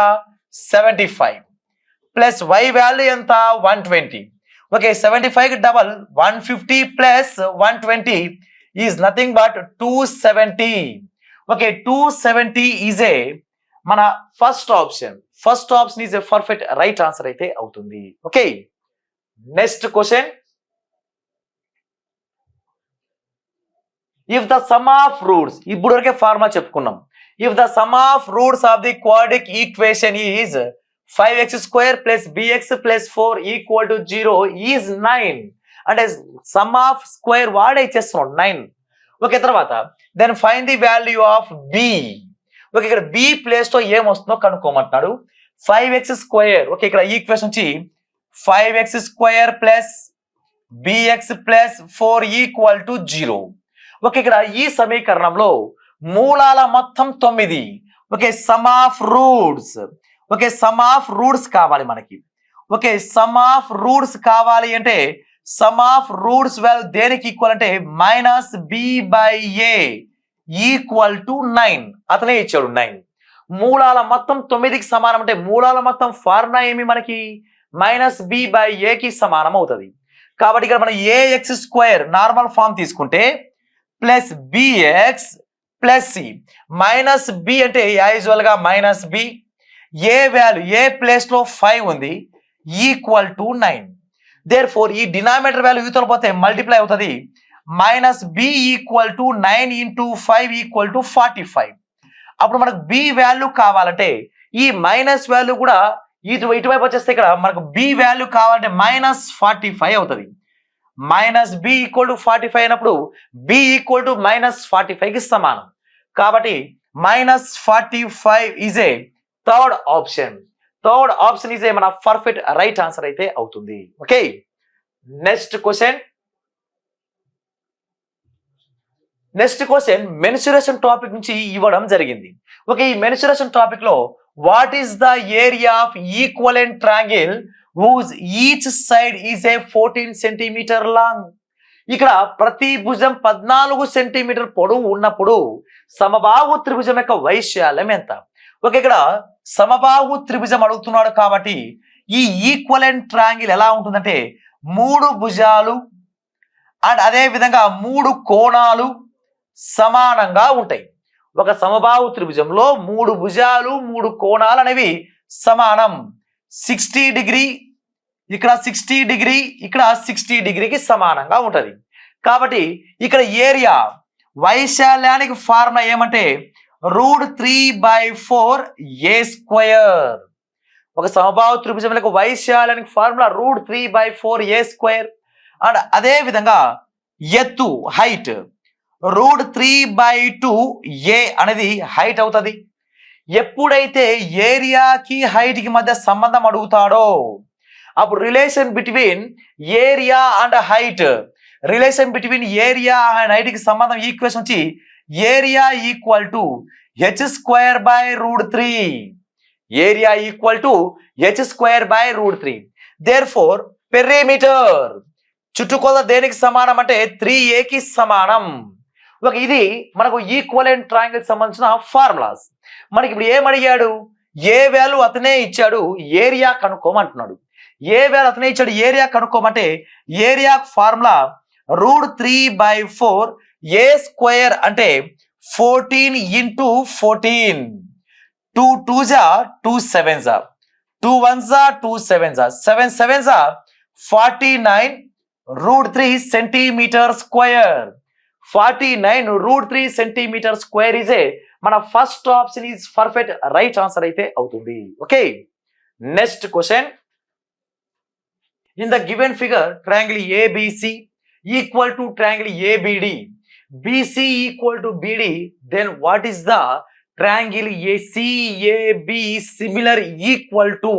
75 ప్లస్ y వాల్యూ ఎంత 120. Okay, 75 double 150 plus 120 is nothing but 270. Okay, 270 is a మన first option. First option is a perfect right answer అయితే అవుతుంది. Okay, next question. If the sum of roots, ఇప్పుడు వరకే formula చెప్పుకున్నాం. If the sum of roots of the quadratic equation is 5x square plus bx plus 4 equal to 0 is 9. అంటే sum of square వాడే చేస్తున్నాడు 9. Okay, తర్వాత then find the value of b. Okay, ఇక్కడ b place తో ఏం వస్తుందో కనుక్కోమంటున్నాడు. 5x square. Okay, ఇక్కడ ఈక్వేషన్ నుంచి 5x square plus bx plus 4 equal to 0. Okay, ఇక్కడ ఈ సమీకరణంలో మూలాల మొత్తం 9. Okay, sum of roots. Okay, sum of roots కావాలి మనకి. ఓకే, సమ్ ఆఫ్ రూట్స్ కావాలి అంటే సమ్ ఆఫ్ రూట్స్ వాల్యూ దేనికి ఈక్వల్ అంటే minus b by a equal to 9. అతనే ఇచ్చాడు 9. మూలాల మొత్తం 9కి సమానం అంటే మూలాల మొత్తం ఫార్ములా ఏమి మనకి మైనస్ బి బై ఏకి సమానం అవుతుంది. కాబట్టి ఇక్కడ మనం ఏఎక్స్ స్క్వేర్ నార్మల్ ఫామ్ తీసుకుంటే plus b x plus c minus B అంటే యాజువల్ గా minus B, a value a place లో 5 ఉంది ఈక్వల్ టు 9. దేర్ ఫోర్ ఈ డినామినేటర్ వాల్యూ యూతలు పోతే మల్టిప్లై అవుతుంది. Minus b equal to 9 into 5 equal to 45. అప్పుడు మనకు బి వాల్యూ కావాలంటే ఈ మైనస్ వాల్యూ కూడా ఇటువైపు వచ్చేస్తే ఇక్కడ మనకు బి వాల్యూ కావాలంటే మైనస్ 45 అవుతుంది. మైనస్ బి ఈక్వల్ టు 45 అయినప్పుడు బి ఈక్వల్ టు మైనస్ 45కి సమానం. కాబట్టి minus 45 is a third option. Third option is a మన పర్ఫెక్ట్ రైట్ ఆన్సర్ అయితే అవుతుంది. Okay, next question. Next question mensuration topic నుంచి ఇవ్వడం జరిగింది. ఓకే, ఈ మెన్సురేషన్ టాపిక్ లో what is the area of equivalent triangle whose each side is a 14 centimetre long. ఇక్కడ ప్రతి భుజం 14 సెంటీమీటర్ పొడవు ఉన్నప్పుడు సమబాహు త్రిభుజం యొక్క వైశాల్యం ఎంత? ఓకే, ఇక్కడ సమబాహు త్రిభుజం అడుగుతున్నాడు కాబట్టి ఈ ఈక్వలెంట్ ట్రయాంగిల్ ఎలా ఉంటుందంటే 3 భుజాలు అండ్ అదే విధంగా 3 కోణాలు సమానంగా ఉంటాయి. ఒక సమబాహు త్రిభుజంలో 3 భుజాలు 3 కోణాలు అనేవి సమానం. 60 డిగ్రీ ఇక్కడ 60 డిగ్రీ ఇక్కడ 60 డిగ్రీకి సమానంగా ఉంటది. కాబట్టి ఇక్కడ ఏరియా వైశాల్యానికి ఫార్ములా ఏమంటే √3/4 a స్క్వేర్. ఒక సమబాహు త్రిభుజంలో వైశాల్యానికి ఫార్ములా √3/4 a స్క్వేర్. అండ్ అదే విధంగా ఎత్తు హైట్ √3/2 a అనేది హైట్ అవుతుంది. ఎప్పుడైతే ఏరియాకి హైట్ కి మధ్య సంబంధం అడుగుతాడో అప్పుడు relation between area and height, relation between area and height కి సంబంధం ఈక్వేషన్ వచ్చి area equal to h²/√3. Area equal to h²/√3. Therefore perimeter చుట్టుకొలత దేనికి సమానం అంటే 3a కి సమానం. ఒక ఇది మనకు ఈక్వలెంట్ ట్రయాంగిల్ సంబంధించిన ఫార్ములాస్. మనకి ఇప్పుడు ఏం అడిగాడు, ఏ వాల్యూ అతనే ఇచ్చాడు, ఏరియా కనుక్కోమంటున్నాడు. ఏ వాల్యూ అతనే ఇచ్చాడు, ఏరియా కనుక్కోమంటే ఏరియా ఫార్ములా √3/4 a స్క్వేర్ అంటే 14 into 14. 2 2s 2 7s 2 1s 2 7s 7 7s 49√3 centimetre square. 49√3 centimetre square is a మన first option is perfect right answer అయితే అవుతుంది. Okay, next question. In the given figure triangle ABC equal to triangle ABD, BC equal to BD, then what is the triangle ACAB similar equal to?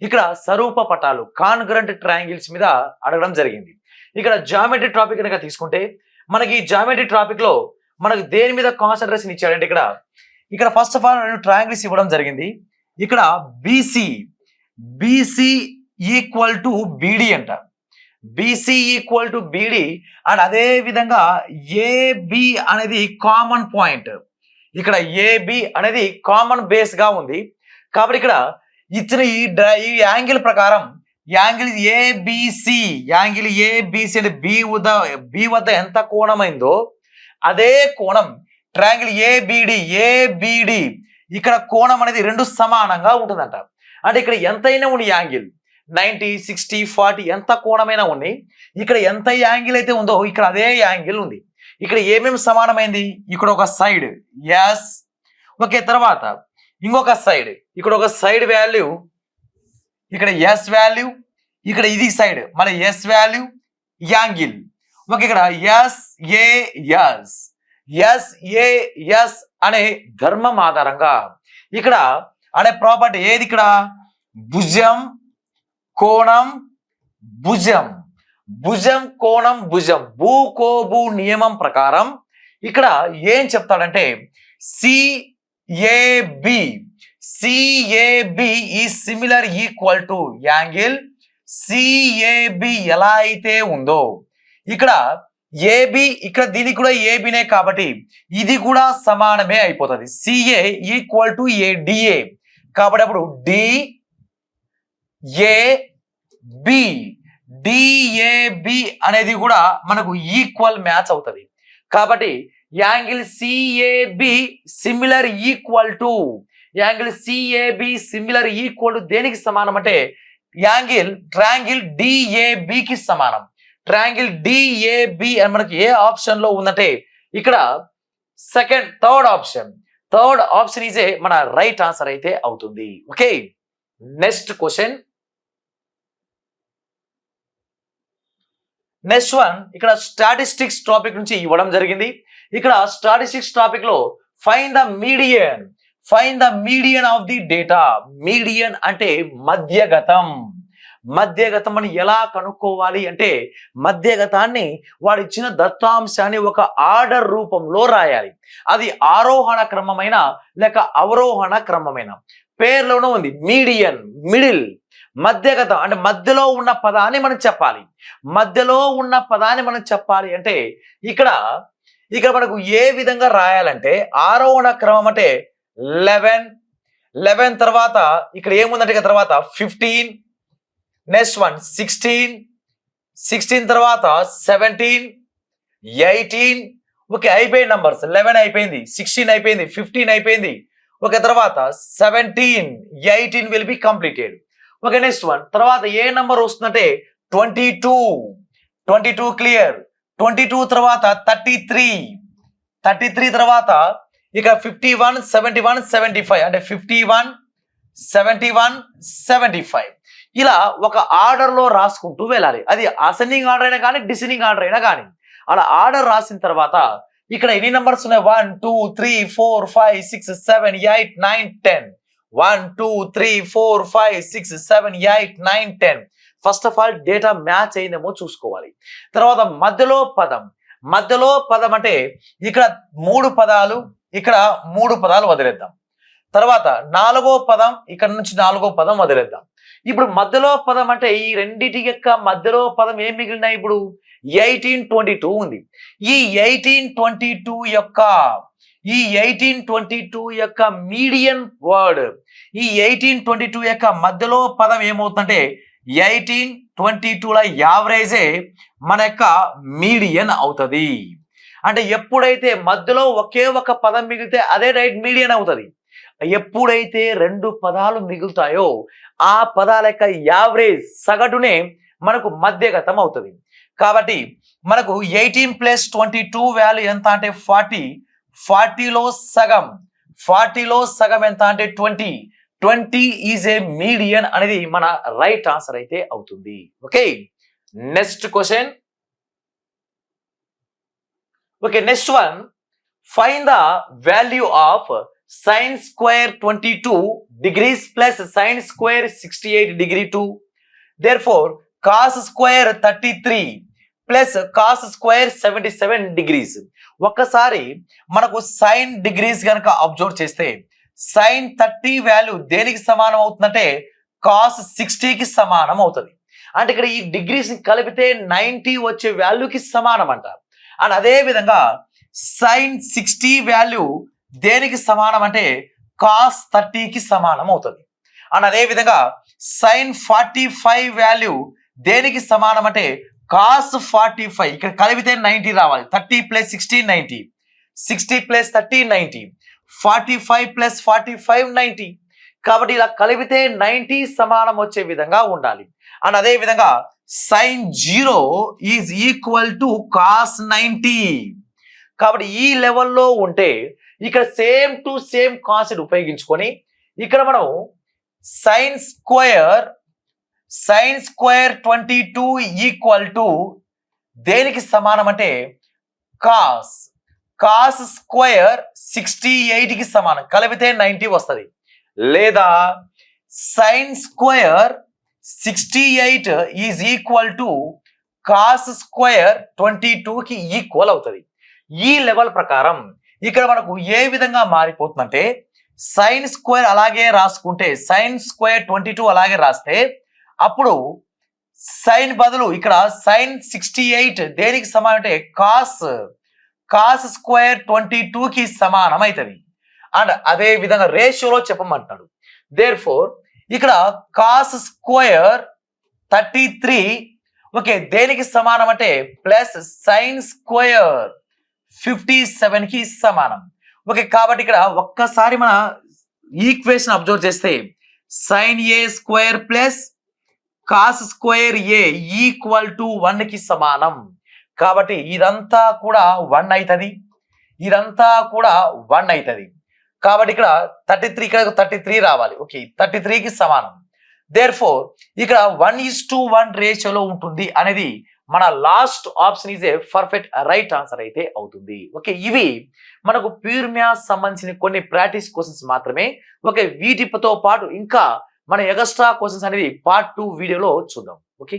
ఇక్కడ స్వరూప పటాలు కాన్గ్రెంట్ triangles మీద అడగడం జరిగింది. ఇక్కడ geometry topic కనుక తీసుకుంటే మనకి జామెట్రీ టాపిక్ లో మనకు దేని మీద కాన్సన్ట్రేషన్ ఇచ్చాడంటే ఇక్కడ ఫస్ట్ ఆఫ్ ఆల్ రెండు ట్రయాంగిల్స్ ఇవ్వడం జరిగింది. ఇక్కడ BC ఈక్వల్ టు BD అంట, BC equal to BD. And అదే విధంగా AB అనేది కామన్ పాయింట్, ఇక్కడ AB అనేది కామన్ బేస్ గా ఉంది. కాబట్టి ఇక్కడ ఇచ్చిన ఈ యాంగిల్ ప్రకారం యాంగిల్ ABC అంటే B వద్ద ఎంత కోణమైందో అదే కోణం ట్రయాంగిల్ ABD ఇక్కడ కోణం అనేది రెండు సమానంగా ఉంటుందంట. అంటే ఇక్కడ ఎంతైనా ఉంది యాంగిల్ 90, 60, 40 ఎంత కోణమైనా ఉన్నాయి. ఇక్కడ ఎంత యాంగిల్ అయితే ఉందో ఇక్కడ అదే యాంగిల్ ఉంది. ఇక్కడ ఏమేమి సమానమైంది? ఇక్కడ ఒక సైడ్ ఎస్, ఓకే, తర్వాత ఇంకొక సైడ్, ఇక్కడ ఒక సైడ్ వాల్యూ, ఇక్కడ ఎస్ వాల్యూ, ఇక్కడ ఇది సైడ్ మళ్ళీ ఎస్ వాల్యూ, యాంగిల్, ఓకే, ఇక్కడ ఎస్ అనే ధర్మం ఆధారంగా ఇక్కడ అనే ప్రాపర్టీ ఏది? ఇక్కడ భుజం కోణం భుజం కోణం భుజం భూకోబు నియమం ప్రకారం ఇక్కడ ఏం చెప్తాడంటే CAB ఈ similar equal to angle CAB ఎలా అయితే ఉందో ఇక్కడ AB, ఇక్కడ దీనికి కూడా ABనే కాబట్టి ఇది కూడా సమానమే అయిపోతుంది. CA ఈక్వల్ టు DA కాబట్టి అప్పుడు DAB అనేది కూడా మనకు ఈక్వల్ మ్యాచ్ అవుతుంది. కాబట్టి angle CAB similar equal to దేనికి సమానం అంటే ట్రయాంగిల్ DAB కి సమానం. ట్రయాంగిల్ DAB అని మనకి ఏ ఆప్షన్ లో ఉందంటే ఇక్కడ థర్డ్ ఆప్షన్ ఈజ్ మన రైట్ ఆన్సర్ అయితే అవుతుంది. Okay, next question. Next one ఇక్కడ స్టాటిస్టిక్స్ టాపిక్ నుంచి ఇవ్వడం జరిగింది. ఇక్కడ స్టాటిస్టిక్స్ టాపిక్ లో find the median of the data. Median అంటే మధ్యగతం అని ఎలా కనుక్కోవాలి అంటే మధ్యగతాన్ని వాడు ఇచ్చిన దత్తాంశాన్ని ఒక ఆర్డర్ రూపంలో రాయాలి. అది ఆరోహణ క్రమమైన లేక అవరోహణ క్రమమైన పేర్లోనే ఉంది. మీడియన్, మిడిల్, మధ్యగతం అంటే మధ్యలో ఉన్న పదాన్ని మనం చెప్పాలి. అంటే ఇక్కడ మనకు ఏ విధంగా రాయాలంటే ఆరోహణ క్రమం అంటే 11 తర్వాత ఇక్కడ ఏముందంటే తర్వాత 15, నెక్స్ట్ వన్ 16 తర్వాత 17, 18, ఓకే, అయిపోయింది నంబర్స్. 11 అయిపోయింది, 16 అయిపోయింది, 15 అయిపోయింది, ఓకే, తర్వాత 17, 18 will be completed. Okay, next one తర్వాత ఏ నంబర్ వస్తుందంటే 22 క్లియర్. 22 తర్వాత 33 తర్వాత ఇక 51, 71, 75 అంటే 51, 71, 75 ఇలా ఒక ఆర్డర్ లో రాసుకుంటూ వెళ్ళాలి. అది అసెండింగ్ ఆర్డర్ అయినా కానీ డిసెండింగ్ ఆర్డర్ అయినా కానీ అలా ఆర్డర్ రాసిన తర్వాత ఇక్కడ ఎన్ని నంబర్స్ ఉన్నాయి? 1 2 3 4 5 6 7 8 9 10. 1 2 3 4 5 6 7 8 9 10. First of all data match అయిందేమో చూసుకోవాలి. తర్వాత మధ్యలో పదం అంటే ఇక్కడ 3 పదాలు, ఇక్కడ 3 పదాలు వదిలేద్దాం. తర్వాత 4వ పదం, ఇక్కడ నుంచి 4వ పదం వదిలేద్దాం. ఇప్పుడు మధ్యలో పదం అంటే ఈ రెండిటి యొక్క మధ్యలో పదం ఏం మిగిలినాయి? ఇప్పుడు 1822 ఉంది. ఈ 1822 యొక్క మీడియన్ వర్డ్, ఈ 1822 యొక్క మధ్యలో పదం ఏమవుతుందంటే 1822ల యావరేజే మన యొక్క మీడియన్ అవుతుంది. అంటే ఎప్పుడైతే మధ్యలో ఒకే ఒక పదం మిగిలితే అదే రైట్ మీడియన్ అవుతుంది. ఎప్పుడైతే 2 పదాలు మిగులుతాయో ఆ పదాల యొక్క యావరేజ్ సగటునే మనకు మధ్యగతం అవుతుంది. కాబట్టి మనకు 18 + 22 వాల్యూ ఎంత అంటే 40. 40లో సగం ఎంత అంటే 20. 20 ఈజ్ ఏ మీడియన్ అనేది మన రైట్ ఆన్సర్ అయితే అవుతుంది. Okay, next question. Okay, next one. Find the value of sin square 22 degrees plus sin square 68 degree 2. Therefore, cos square 33 plus cos square 77 degrees. ఒక్కసారి మనకు sin డిగ్రీస్ కనుక observe చేస్తే sin 30 value దేనికి సమానం అవుతుందంటే cos 60కి సమానం అవుతుంది. అంటే ఇక్కడ ఈ డిగ్రీస్ కలిపితే 90 వచ్చే వాల్యూకి సమానం అంటారు. అండ్ అదే విధంగా sin 60 వాల్యూ దేనికి సమానం అంటే cos 30కి సమానం అవుతుంది. అండ్ అదే విధంగా sin 45 వాల్యూ దేనికి సమానం అంటే cos 45. ఇక్కడ కలిపితే 90 రావాలి. 30 + 60 90, 60 + 30 90, 45 + 45 90. కాబట్టి ఇలా కలిపితే 90 సమానం వచ్చే విధంగా ఉండాలి. అండ్ అదే విధంగా sin 0 is equal to cos 90. కాబట్టి ఈ లెవెల్లో ఉంటే ఇక్కడ సేమ్ టు సేమ్ కాన్సెప్ట్ ఉపయోగించుకొని ఇక్కడ మనం sin square 22 ఈక్వల్ టు దేనికి సమానం అంటే cos స్క్వేర్ 68కి సమానం. కలిపితే 90 వస్తుంది. లేదా sin square 68 is equal to cos square 22కి ఈక్వల్ అవుతుంది. ఈ లెవెల్ ప్రకారం ఇక్కడ మనకు ఏ విధంగా మారిపోతుందంటే sin స్క్వేర్ అలాగే రాసుకుంటే sin స్క్వేర్ 22 అలాగే రాస్తే అప్పుడు sin బదులు ఇక్కడ sin 68 దేనికి సమానం అంటే cos స్క్వేర్ 22కి సమానం అవుతుంది. అండ్ అదే విధంగా రేషియోలో చెప్పమంటాడు. దేర్ఫోర్ ఇక్కడ cos స్క్వేర్ 33 ఓకే దేనికి సమానం అంటే ప్లస్ sin స్క్వేర్ 57కి సమానం. ఓకే, కాబట్టి ఇక్కడ ఒక్కసారి మన ఈక్వేషన్ అబ్జర్వ్ చేస్తే sin a square plus cos square a equal to 1కి సమానం. కాబట్టి ఇదంతా కూడా 1 అవుతుంది, ఇదంతా కూడా 1 అవుతుంది. కాబట్టి ఇక్కడ 33 ఇక్కడ 33 రావాలి. ఓకే, 33కి సమానం. దేర్ఫోర్ ఇక్కడ 1:1 రేషియోలో ఉంటుంది అనేది మన last option is a perfect right answer అయితే అవుతుంది. ఓకే, ఇవి మనకు ప్యూర్ మ్యాథ్స్ సంబంధించిన కొన్ని ప్రాక్టీస్ క్వశ్చన్స్ మాత్రమే. ఓకే, వీటితో పాటు ఇంకా మన ఎక్స్ట్రా క్వశ్చన్స్ అనేది పార్ట్ 2 వీడియోలో చూద్దాం. ఓకే.